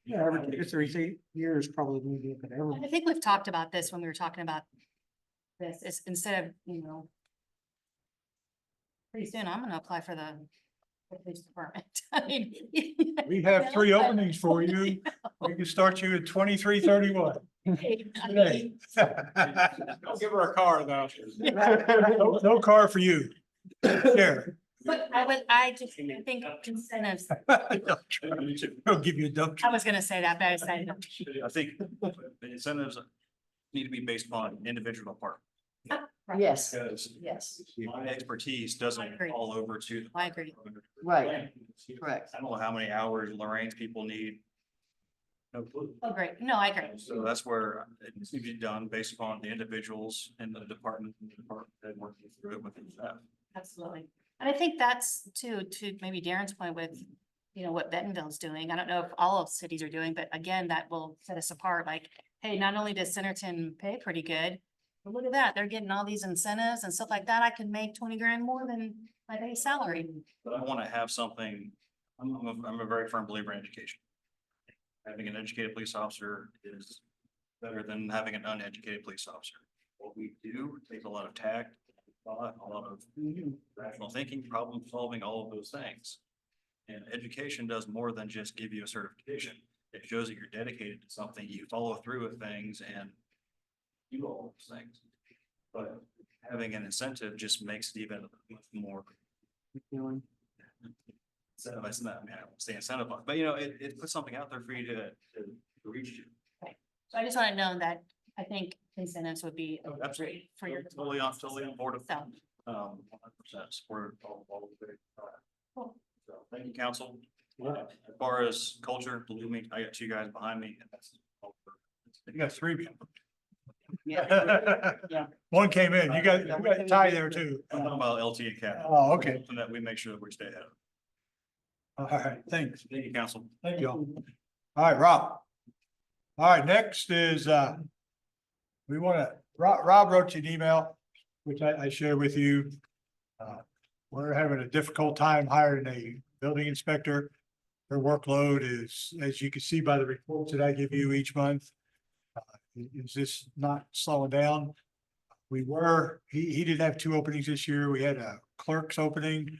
yeah, every 2 or 3 years probably need to look at everything. I think we've talked about this when we were talking about this, is instead of, you know. Pretty soon, I'm gonna apply for the police department. I mean. We have 3 openings for you. We can start you at 2331. Today. Don't give her a car though. No car for you. Here. But I think incentives, I'll give you a dump I truck. was gonna say that, but I decided. I think the incentives need to be based upon individual department. Yes, Because yes, my expertise I doesn't agree. fall over to. the I agree. Right. Correct. I don't know how many hours Lorraine's people need. no clue. Oh, great. No, I agree. So that's where it needs to be done based upon the individuals in the department that working through it with the staff. Absolutely. And I think that's to maybe Darren's point with, what Bentonville's doing. I don't know if all of cities are doing, but again, that will set us apart. Like, hey, not only does Centerton pay pretty good, but look at that. They're getting all these incentives and stuff like that. I can make 20 grand more than my base salary. But I want to have something, I'm a very firm believer in education. Having an educated police officer is better than having an uneducated police officer. What we do takes a lot of tact, a lot of rational thinking, problem solving, all of those things. And education does more than just give you a certification. It shows that you're dedicated to something, you follow through with things and do all those things. But having an incentive just makes it even much more. So it's not, I won't say incentive, but it puts something out there for you to reach you. So I just want to know that I think incentives would be Absolutely. great for your. Totally on board with, So, 100% support all of it. Cool. So thank you, council. As far as culture, believe me, I got two guys behind me and that's. You got three people. Yeah. One came in. You got Ty there too. I'm talking about LT and Cap. Oh, okay. So that we make sure that we stay ahead. All right, thanks. Thank you, council. Thank you all. All right, Rob. All right, next is, Rob wrote you an email, which I shared with you. We're having a difficult time hiring a building inspector. Her workload is, as you can see by the reports that I give you each month, is just not slowing down. He did have 2 openings this year. We had a clerk's opening,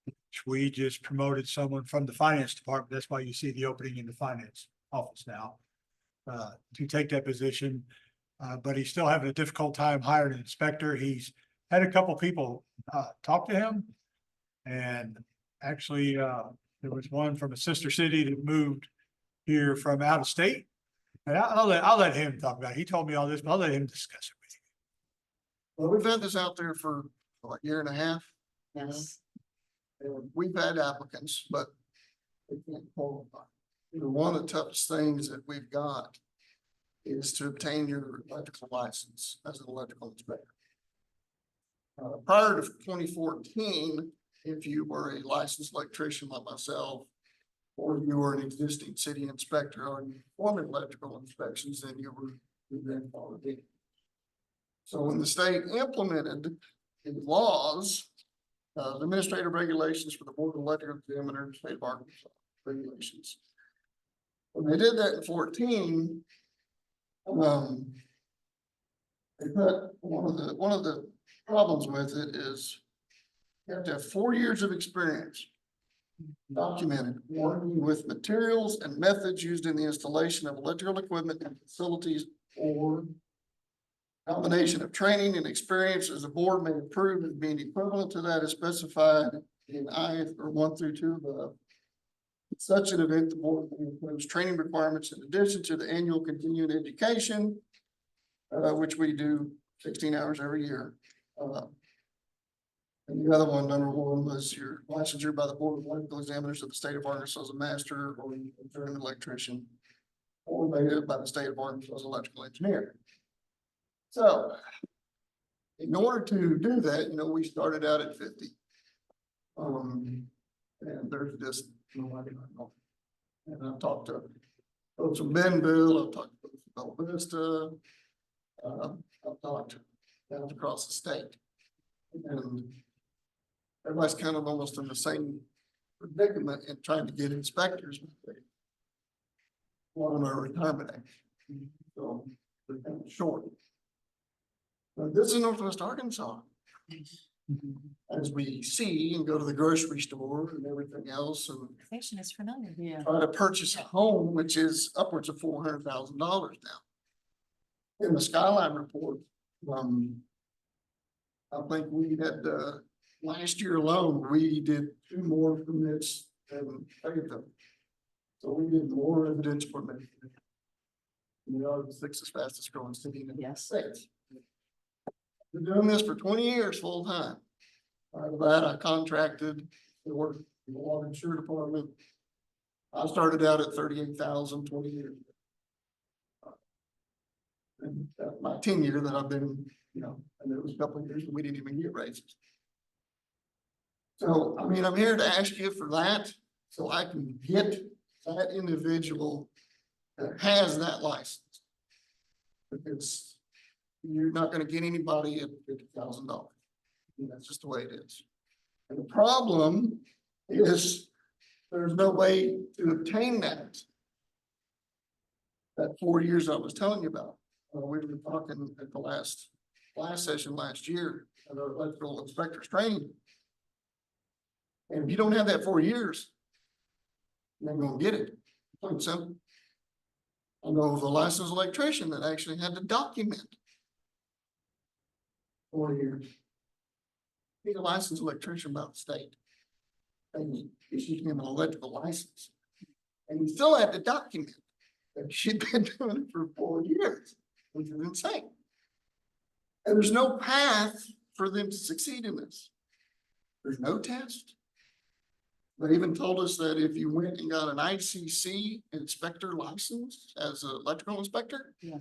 which we just promoted someone from the finance department. That's why you see the opening in the finance office now, to take that position. But he's still having a difficult time hiring an inspector. He's had a couple people talk to him. And actually, there was one from a sister city that moved here from out of state. And I'll let him talk about it. He told me all this, but I'll let him discuss it with you. Well, we've had this out there for what, a year and a half. Yes. And we've had applicants, but they can't qualify. One of the toughest things that we've got is to obtain your electrical license as an electrical inspector. Prior to 2014, if you were a licensed electrician like myself, or you were an existing city inspector or you performed electrical inspections, then you were grandfathered in. So when the state implemented the laws, the administrative regulations for the Board of Electrical Examiners, state of Arkansas regulations. When they did that in 14, they put one of the problems with it is you have to have 4 years of experience documented working with materials and methods used in the installation of electrical equipment and facilities, or combination of training and experience as the board may approve as being equivalent to that is specified in I or 1 through 2 above. Such an event, the board may impose training requirements in addition to the annual continuing education, which we do 16 hours every year. And the other one, number 1, was your licensure by the Board of Electrical Examiners of the state of Arkansas as a master or an electrician, or made by the state of Arkansas as electrical engineer. So, in order to do that, we started out at 50. And there's just nobody I know. And I've talked to folks from Bentonville, I've talked to folks from Bella Vista, I've talked to down across the state. And everybody's kind of almost in the same predicament in trying to get inspectors. On our retirement age. So they're kind of short. But this is Northwest Arkansas. As we see and go to the grocery store and everything else and Station is familiar. Yeah. try to purchase a home, which is upwards of $400,000 now. In the Skyline report, I think we had, last year alone, we did 2 more permits than paid them. So we did more residential permits. We are the 6th fastest growing city in the United States. Been doing this for 20 years full time. Out of that, I contracted to work in the water and sewer department. I started out at 38,000 20 years ago. And my tenure that I've been, you know, and it was a couple of years, we didn't even get raises. So, I mean, I'm here to ask you for that, so I can get that individual that has that license. Because you're not gonna get anybody at $50,000. That's just the way it is. And the problem is there's no way to obtain that. That 4 years I was telling you about. We were talking at the last session last year at our electrical inspectors training. And if you don't have that 4 years, you're not gonna get it. Plain simple. I know of a licensed electrician that actually had to document 4 years. He's a licensed electrician by the state. And issued him an electrical license. And he still had to document that she'd been doing it for 4 years, which is insane. And there's no path for them to succeed in this. There's no test. They even told us that if you went and got an ICC inspector license as an electrical inspector. Yeah.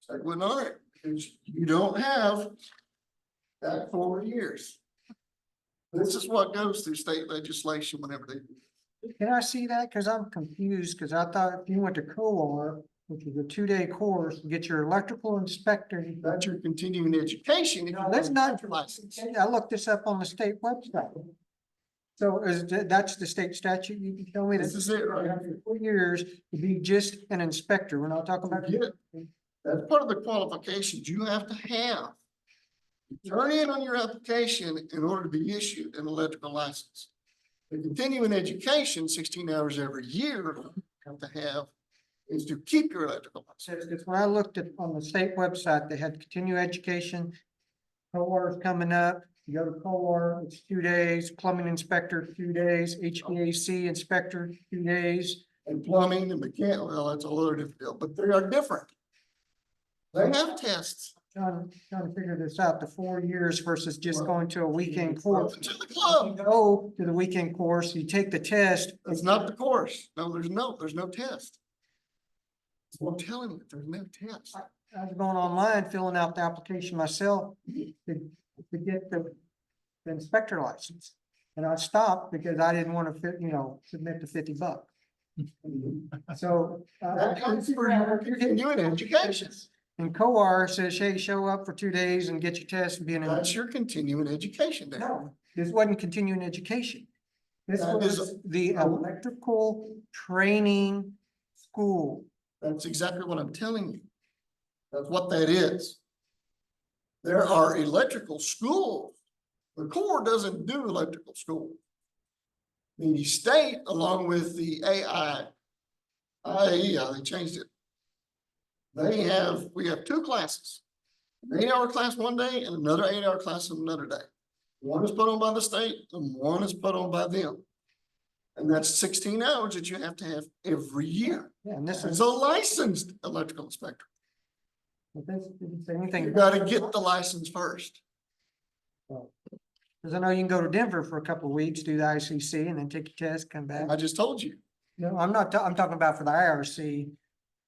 That wouldn't honor it, because you don't have that 4 years. This is what goes through state legislation whenever they. Can I see that? Cause I'm confused, cause I thought if you went to COLAR, which is a 2-day course, you get your electrical inspector. That's your continuing education. No, that's not your license. I looked this up on the state website. So that's the state statute, you can tell me that? This is it, right? After 4 years to be just an inspector, we're not talking about. Get it. That's part of the qualifications you have to have. Turn in on your application in order to be issued an electrical license. The continuing education, 16 hours every year, you have to have is to keep your electrical license. Because when I looked at on the state website, they had continuing education. COLAR is coming up. You go to COLAR, it's 2 days, plumbing inspector, 2 days, HVAC inspector, 2 days. And plumbing and mechanical, well, that's a whole other different deal, but they are different. They have tests. Trying to figure this out, the 4 years versus just going to a weekend course. To the You club. go to the weekend course, you take the test. That's not the course. No, there's no test. That's what I'm telling you, there's no test. I was going online, filling out the application myself to get the inspector license. And I stopped because I didn't want to submit the $50. So. That comes for your continuing education. And COAR says, hey, show up for 2 days and get your test and be an. That's your continuing education there. No, this wasn't continuing education. This That was is- the electrical training school. That's exactly what I'm telling you. That's what that is. There are electrical schools. The Corps doesn't do electrical school. The state, along with the IAEA, they changed it. We have 2 classes. An 8-hour class one day and another 8-hour class another day. One is put on by the state and one is put on by them. And that's 16 hours that you have to have every year. Yeah, and this As is, a licensed electrical inspector. this didn't say anything. You gotta get the license first. Because I know you can go to Denver for a couple of weeks, do the ICC and then take your test, come back. I just told you. No, I'm not, I'm talking about for the IRC,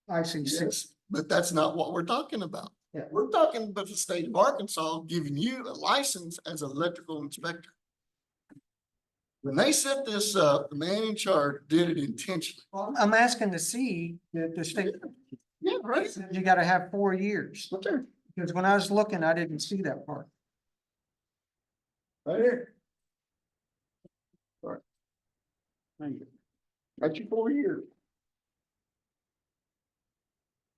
ICC. Yes, but that's not what we're talking about. Yeah. We're talking about the state of Arkansas giving you a license as an electrical inspector. When they set this up, the man in charge did it intentionally. Well, I'm asking to see that the state, Yeah, right. you gotta have 4 years. Look there, Because when I was looking, I didn't see that part. right here. All right. Thank you. Got you 4 years.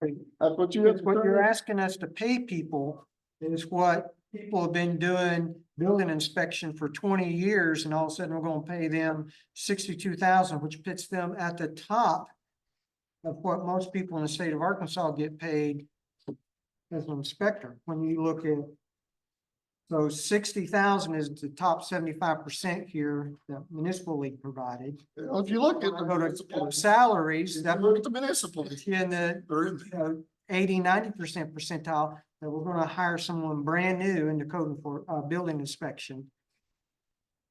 That's what you have That's to what turn you're in. asking us to pay people is what people have been doing building inspection for 20 years and all of a sudden we're gonna pay them 62,000, which puts them at the top of what most people in the state of Arkansas get paid as an inspector. When you look at, so 60,000 is the top 75% here that municipal league provided. Well, if you look at the Go to municipal, salaries, that look at the municipal, puts you in the they're in there. 80-90% percentile, that we're gonna hire someone brand new in the code for building inspection.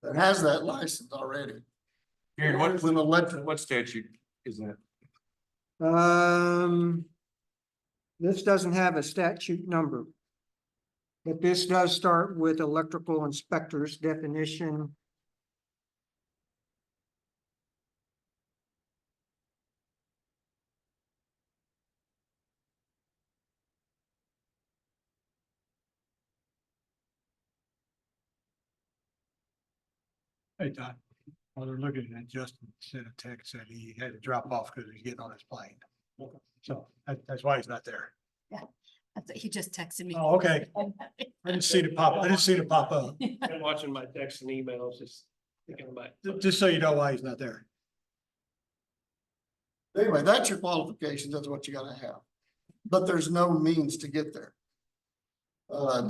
That has that license already. Karen, what, It's an electric. what statute is that? this doesn't have a statute number. But this does start with electrical inspectors definition. Hey, Todd, while they're looking at Justin sent a text that he had to drop off because he's getting on his plane. So that's why he's not there. He just texted me. Oh, okay. I didn't see the pop, I didn't see the pop up. Been watching my texts and emails, just thinking about. Just so you know why he's not there. Anyway, that's your qualifications, that's what you gotta have. But there's no means to get there.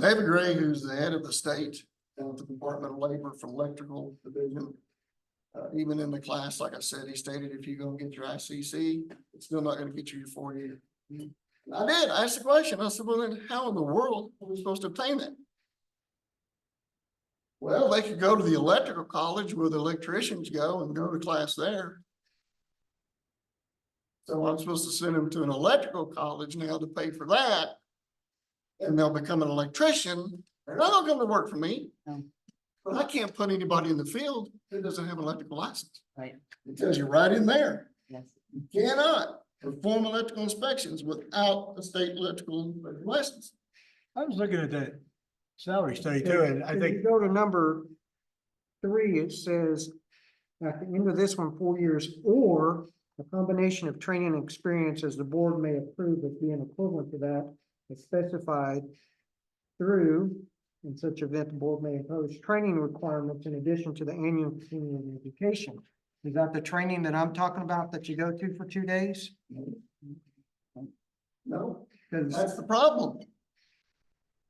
David Gray, who's the head of the state and the Department of Labor for Electrical Division. Even in the class, like I said, he stated if you go get your ICC, it's still not gonna get you your 4 year. I did, I asked the question, I said, well, then how in the world are we supposed to obtain that? Well, they could go to the electrical college where the electricians go and go to class there. So I'm supposed to send them to an electrical college now to pay for that. And they'll become an electrician. They're not gonna come to work for me. No. But I can't put anybody in the field that doesn't have an electrical license. Right, It tells you right in there. yes. You cannot perform electrical inspections without a state electrical license. I was looking at that salary study too, and I If think you go to number 3, it says at the end of this one, 4 years, or a combination of training and experience as the board may approve as being equivalent to that is specified through, in such event, the board may impose training requirements in addition to the annual continuing education. Is that the training that I'm talking about that you go to for 2 days? No, Because that's the problem.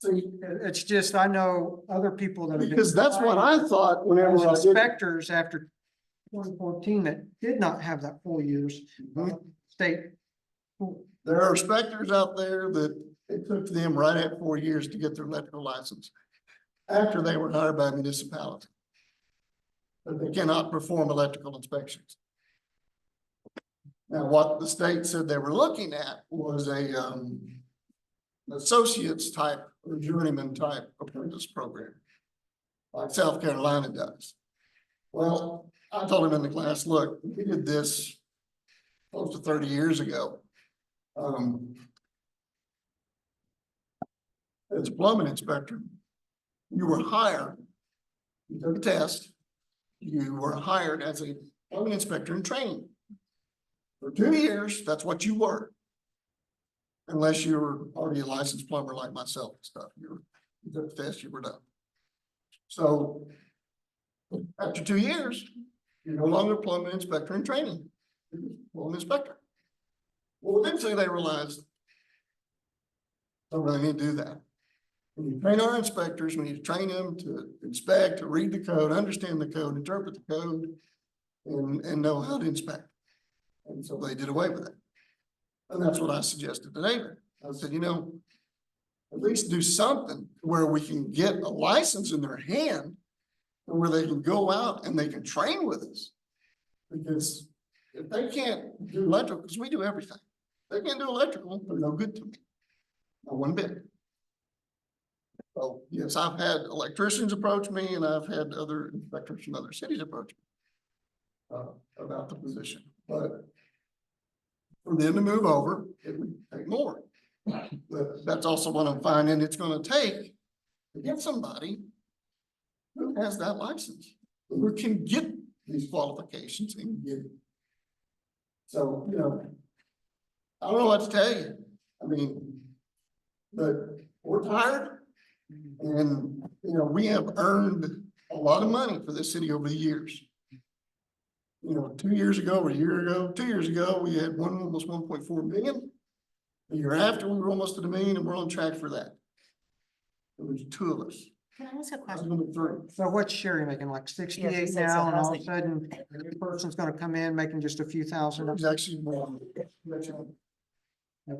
See, it's just, I know other people that have been. because that's what I thought whenever As I did. inspectors after 2014 that did not have that 4 years. State. There are inspectors out there that it took them right at 4 years to get their electrical license. After they were hired by a municipality. But they cannot perform electrical inspections. Now, what the state said they were looking at was a associates type or journeyman type apprentice program. Like South Carolina does. Well, I told him in the class, look, we did this close to 30 years ago. As a plumbing inspector, you were hired, you took a test, you were hired as a plumbing inspector in training. For 2 years, that's what you were. Unless you were already a licensed plumber like myself and stuff, you took the test, you were done. So after 2 years, you're no longer a plumbing inspector in training, you're a plumbing inspector. Well, eventually they realized don't really need to do that. When you train our inspectors, we need to train them to inspect, to read the code, understand the code, interpret the code, and know how to inspect. And so they did away with it. And that's what I suggested to David. I said, at least do something where we can get a license in their hand where they can go out and they can train with us. Because if they can't do electrical, because we do everything. They can't do electrical, they're no good to me. Not one bit. So yes, I've had electricians approach me and I've had other inspectors from other cities approach me about the position, but for them to move over, it would take more. But that's also what I'm finding it's gonna take to get somebody who has that license, who can get these qualifications and get it. So, I don't know what to tell you. I mean, but we're tired. And, we have earned a lot of money for this city over the years. 2 years ago or a year ago, 2 years ago, we had almost 1.4 million. The year after, we were almost at $1 million and we're on track for that. There's 2 of us. Can I ask a That's question? number 3. So what's Sherry making, like 68 say, so now, and how's all of a it- sudden, a new person's gonna come in making just a few thousand, It's actually more. a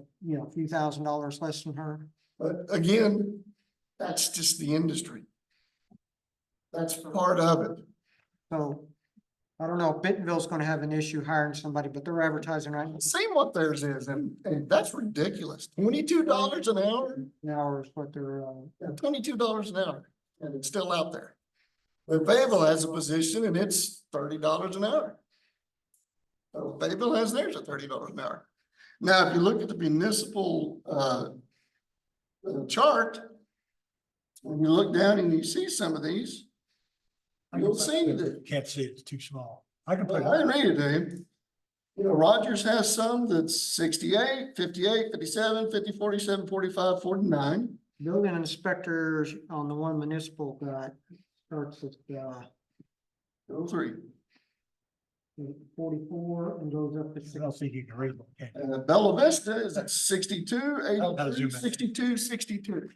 few $1,000s less than her. But again, that's just the industry. That's part of it. So I don't know if Bentonville's gonna have an issue hiring somebody, but they're advertising right See what theirs is, and that's ridiculous. $22 an hour? now is what they're, Yeah, $22 an hour, and it's still out there. But Fayetteville has a position and it's $30 an hour. So Fayetteville has theirs at $30 an hour. Now, if you look at the municipal, chart, and you look down and you see some of these, you'll see that. Can't see it, it's too small. I can put Well, I it, can read it to you. You know, Rogers has some that's 68, 58, 57, 50, 47, 45, 49. building inspectors on the one municipal got, starts at, Those three. 44 and goes up to I 60. don't think you can read them. can you? Bella Vista is at 62, I'll zoom 82, in. 62, 62.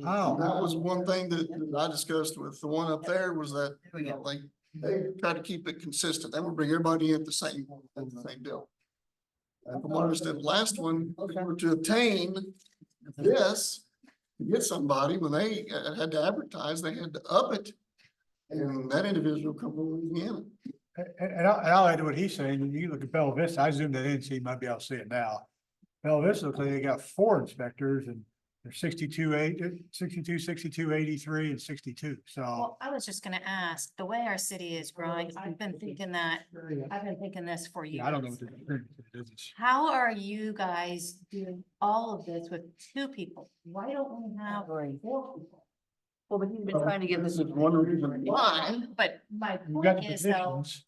Oh. That was one thing that I discussed with the one up there was that, you know, they try to keep it consistent. They would bring everybody in at the same deal. And from what I understood, the last one, in order to obtain this, to get somebody, when they had to advertise, they had to up it. And that individual come from Louisiana. And I'll add to what he's saying, when you look at Bella Vista, I zoomed that in, so you might be able to see it now. Bella Vista looks like they got 4 inspectors and they're 62, 62, 83 and 62, so. Well, I was just gonna ask, the way our city is growing, I've been thinking this for years. Yeah, I don't know what the is. How are you guys doing all of this with 2 people? Why don't we have 4 people? Well, but he's been trying to get this. This is one reason why. But my We've got point the is though, positions.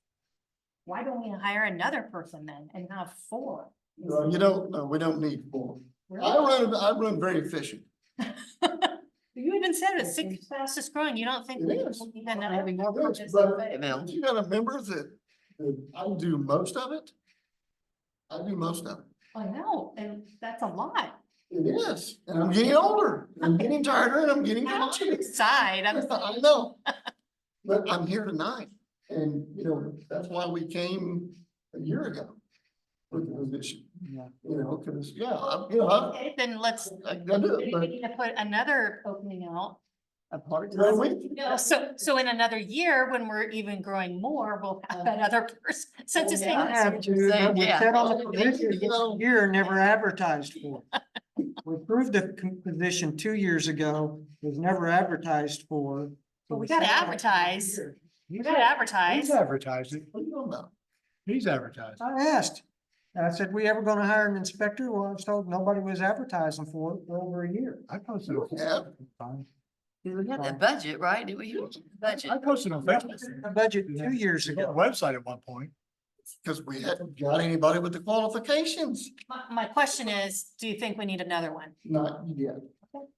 why don't we hire another person then and have 4? No, you don't, no, we don't need 4. Really? I run very efficient. You even said it's 6th fastest growing. You don't think? It we is. need another- Having more Yes, projects in but Fayetteville. You gotta remember that I do most of it. I do most of it. I know, and that's a lot. It is, and I'm getting older, I'm getting tired, and I'm getting I'm on grouchy. the side, I'm I know. But I'm here tonight, and you know, that's why we came a year ago with the position. Yeah. You know, cause yeah, I Okay, then let's, do it, we but. need to put another opening out. A part Well, time. we- No, so in another year, when we're even growing more, we'll have that other person. So just Yeah. think. I have to, saying, that was yeah. set on the position this year, never advertised for. We approved the position 2 years ago, was never advertised for. But we gotta advertise. We gotta He's advertise. advertised it. What are you talking about? He's advertised. I asked, and I said, we ever gonna hire an inspector? Well, I was told nobody was advertising for it for over a year. I posted. Yeah. We had that budget, right? Did we use the budget? I posted on Facebook. The budget 2 years We had a ago. website at one point. Cause we haven't got anybody with the qualifications, My question is, do you think we need another one? not yet.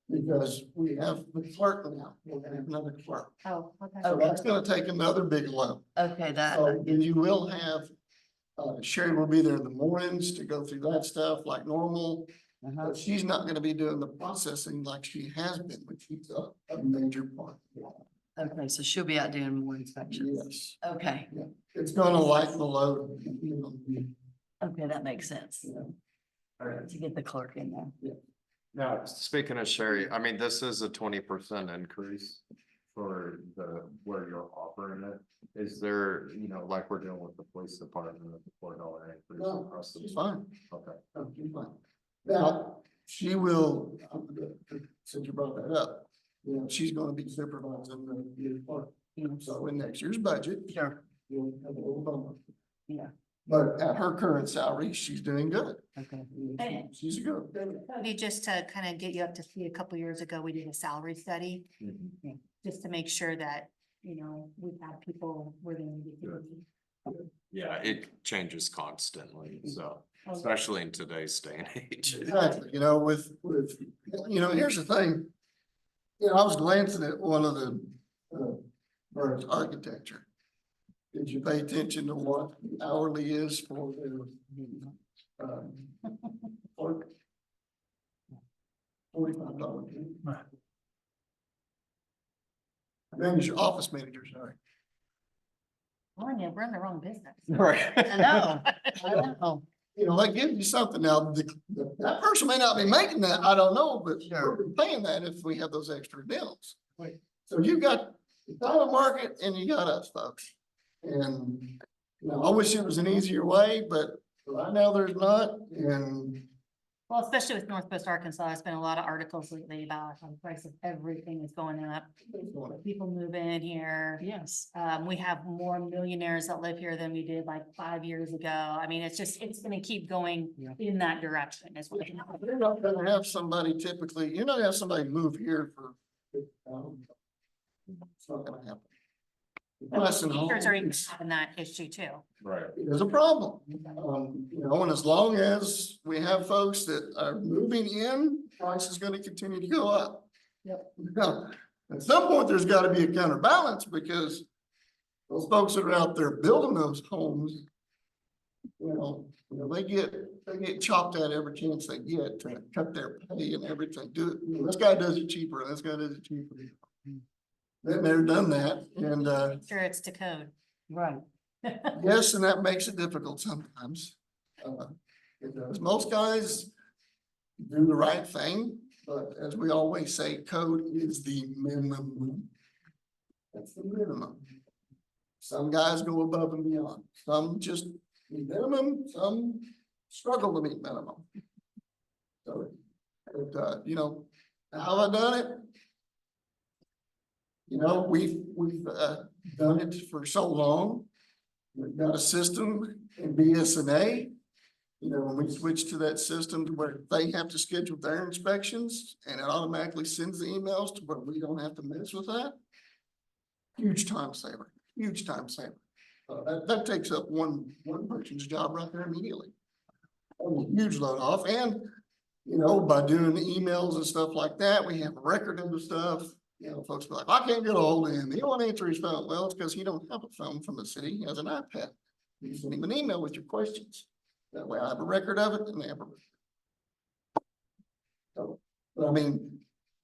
Because we have the clerk now, we're gonna have another clerk. Oh, okay. So that's gonna take another big lump. Okay, that, So then you will have, Sherry will be there in the mornings to go through that stuff like normal. But she's not gonna be doing the processing like she has been, which is a major part. okay, so she'll be out doing more inspections. Yes, Okay, it's gonna lighten the load. okay, that makes sense. All right, to get the clerk in there. Now, speaking of Sherry, I mean, this is a 20% increase for where you're offering it. Is there, you know, like we're doing with the police department, with the $4 increase No, across the she's board? fine. Okay. She's fine. Now, she will, since you brought that up, you know, she's gonna be supervising the department. So in next year's budget, Sure. you'll have a little bump. Yeah. But at her current salary, she's doing good. Okay. She's good. Maybe just to kind of get you up to speed, a couple years ago, we did a salary study, just to make sure that, you know, we've had people where they needed to be. Yeah, it changes constantly, so, especially in today's day and age. Exactly, you know, you know, here's the thing. You know, I was glancing at one of the, or architecture. Did you pay attention to what hourly is for their, clerk? $45. Then your office manager, sorry. Well, yeah, we're in the wrong business. Right. I know, I know. You know, that gives you something now, that person may not be making that, I don't know, but Sure. we're paying that if we have those extra deals. So you've got the dollar market and you got us, folks. And, you know, I wish it was an easier way, but right now there's not, and Well, especially with Northwest Arkansas, there's been a lot of articles lately about how the price of everything is going up. People move in here. Yes. We have more millionaires that live here than we did like 5 years ago. I mean, it's gonna keep going Yeah. in that direction is what. you're not gonna have somebody typically, you're not gonna have somebody move here for, it's not gonna happen. Plus, in Teachers are even home, having that issue too. Right. there's a problem. You know, and as long as we have folks that are moving in, price is gonna continue to go up. Yep. Now, at some point, there's gotta be a counterbalance because those folks that are out there building those homes, they get chopped at every chance they get to cut their pay and everything. This guy does it cheaper, and this guy does it cheaper. They've never done that, and, Sure, it's to code. Right. yes, and that makes it difficult sometimes. It does. Most guys do the right thing, but as we always say, code is the minimum. That's the minimum. Some guys go above and beyond. Some just meet minimum, some struggle to meet minimum. So, how have I done it? We've done it for so long. We've got a system in BSNA. When we switch to that system to where they have to schedule their inspections and it automatically sends the emails to where we don't have to mess with that. Huge time saver, huge time saver. That takes up one person's job right there immediately. Huge load off. And, by doing the emails and stuff like that, we have a record of the stuff. Folks be like, I can't get a hold of him. He won't answer his phone. Well, it's because he don't have a phone from the city. He has an iPad. You send him an email with your questions. That way I have a record of it and they have a record. So, but I mean,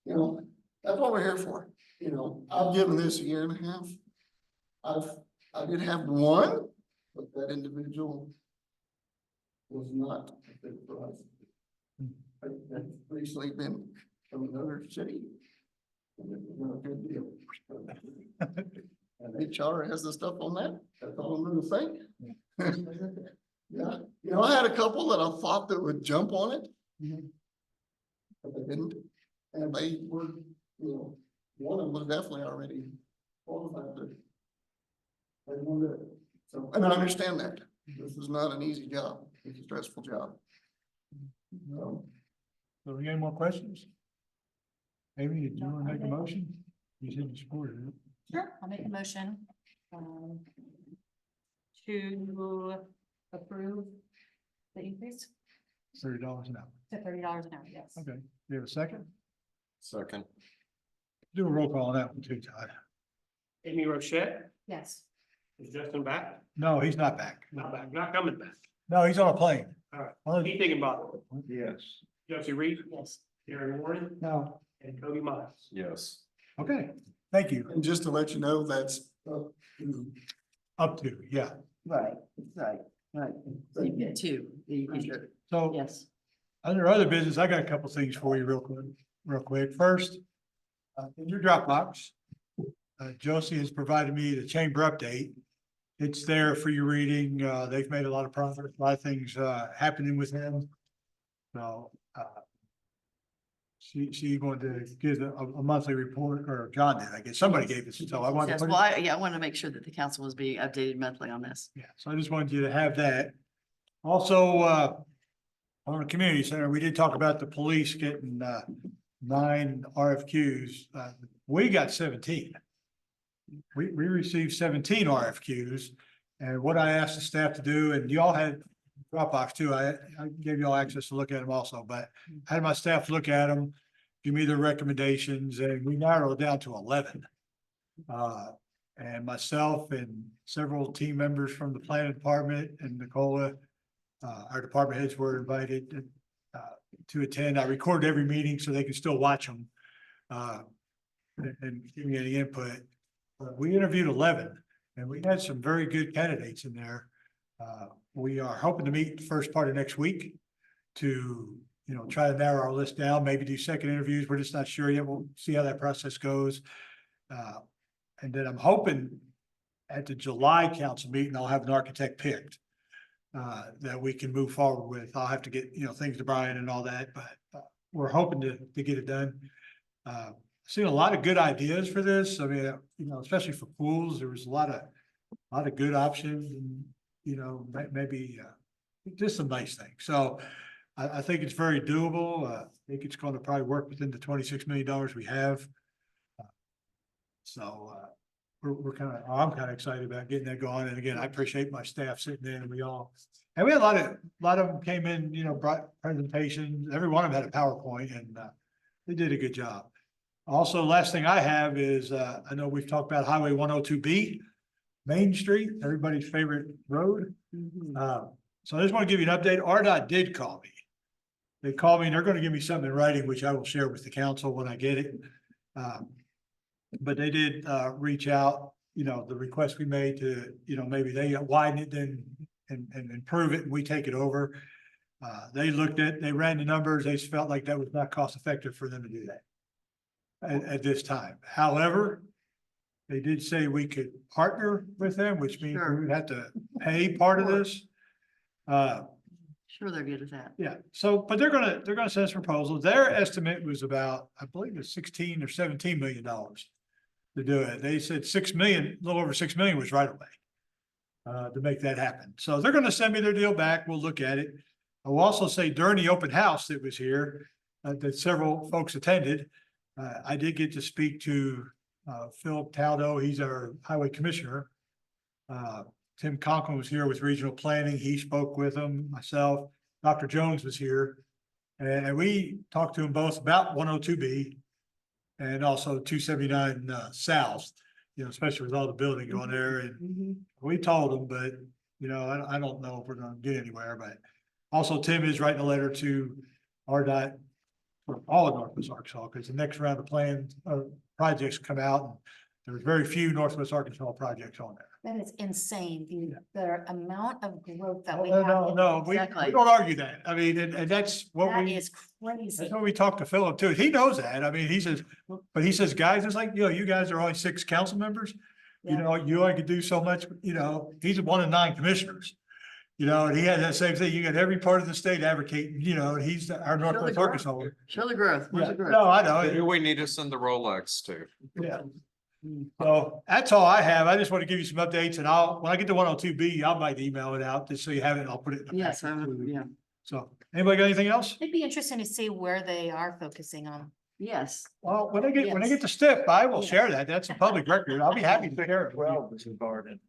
that's what we're here for. I've given this a year and a half. I did have one, but that individual was not a fit for us. I've recently been from another city. And it was not a good deal. And HR has the stuff on that. That's all I'm gonna say. Yeah, I had a couple that I thought that would jump on it. But they didn't. And they were, one of them was definitely already qualified to. They wanted it. So, and I understand that. This is not an easy job. It's a stressful job. So we got any more questions? Amy, did you want to make a motion? You said you supported it. Sure, I'll make a motion. To approve the increase $30 an hour. to $30 an hour, yes. Okay, you have a second? Second. Do a roll call on that one too, Todd. Amy Rochette, Yes. is Justin back? No, he's not back. Not back, not coming back. No, he's on a plane. All right. Well, What are you thinking about? yes. Josie Reed, Yes. Darren Warren, No. and Cody Miles. Yes. Okay, thank you. And just to let you know, that's Up to, yeah. Right. So you get two. So Yes. under other business, I got a couple things for you real quick. First, in your Dropbox, Josie has provided me the chamber update. It's there for your reading. They've made a lot of progress, a lot of things happening with them. So she wanted to give a monthly report, or John did, I guess. Somebody gave it, so I wanted to Yes, put well, it. I want to make sure that the council was being updated monthly on this. Yeah, so I just wanted you to have that. Also, on the community center, we did talk about the police getting 9 RFQs. We got 17. We received 17 RFQs. And what I asked the staff to do, and y'all had Dropbox too, I gave y'all access to look at them also, but I had my staff look at them, give me their recommendations, and we narrowed it down to 11. And myself and several team members from the planning department and Nicola, our department heads were invited to attend. I recorded every meeting so they can still watch them and give me any input. We interviewed 11 and we had some very good candidates in there. We are hoping to meet the first part of next week to, try to narrow our list down, maybe do second interviews. We're just not sure yet. We'll see how that process goes. And then I'm hoping at the July council meeting, I'll have an architect picked. That we can move forward with. I'll have to get, things to Brian and all that, but we're hoping to get it done. Seen a lot of good ideas for this. I mean, especially for pools, there was a lot of good options and, maybe just some nice things. So I think it's very doable. I think it's going to probably work within the $26 million we have. So I'm kind of excited about getting that going. And again, I appreciate my staff sitting there and we had a lot of them came in, brought presentations. Every one of them had a PowerPoint and they did a good job. Also, last thing I have is, I know we've talked about Highway 102B, Main Street, everybody's favorite road. So I just want to give you an update. RDOT did call me. They called me and they're going to give me something in writing, which I will share with the council when I get it. But they did reach out, the request we made to, maybe they widen it then and improve it and we take it over. They ran the numbers. They felt like that was not cost effective for them to do that at this time. However, they did say we could partner with them, which means we would have to pay part of this. Sure, they're good at that. Yeah, so, but they're gonna send us proposals. Their estimate was about, I believe it's 16 or $17 million to do it. They said 6 million, a little over 6 million was right away to make that happen. So they're gonna send me their deal back. We'll look at it. I will also say during the open house that was here, that several folks attended, I did get to speak to Philip Taldo. He's our highway commissioner. Tim Conklin was here with regional planning. He spoke with them, myself. Dr. Jones was here. And we talked to them both about 102B and also 279 South, especially with all the building going there. And we told them, but, I don't know if we're going to get anywhere. But also Tim is writing a letter to RDOT for all of Northwest Arkansas, because the next round of plans projects come out. And there's very few Northwest Arkansas projects on there. That is insane, the amount of growth that we No, have. no, we don't argue that. I mean, and that's what That we, is crazy. that's what we talked to Philip too. He knows that. I mean, he says, guys, it's like, you guys are only 6 council members. You only could do so much, he's one of 9 commissioners. And he had that same thing. You got every part of the state advocating, and he's our Northwest Arkansas. Show the growth. Where's the growth? No, I know. Maybe we need to send the Rolex too. Yeah. So that's all I have. I just want to give you some updates and when I get to 102B, I'll might email it out just so you have it and I'll put it. In the Yes, packet. yeah. So anybody got anything else? It'd be interesting to see where they are focusing on. Yes. Well, when I get to STIP, I will share that. That's a public record. I'll be happy to share it.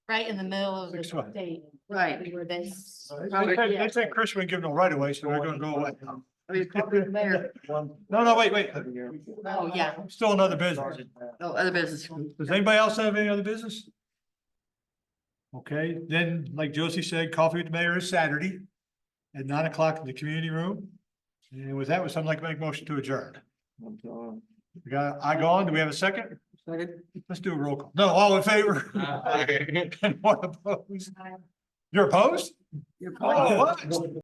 Right in the middle of the 6-1. state. Right. Where they. They said Chris wouldn't give them right away, so they're gonna go away. I mean, probably the mayor. No, wait. Oh, yeah. I'm still another business. Oh, other business. Does anybody else have any other business? Okay, then, like Josie said, coffee with the mayor is Saturday at 9 o'clock in the community room. And with that, would someone like to make a motion to adjourn? We got, I gone. Do we have a second? Second. Let's do a roll call. No, all in favor? And one opposed? You're opposed? You're Oh, what?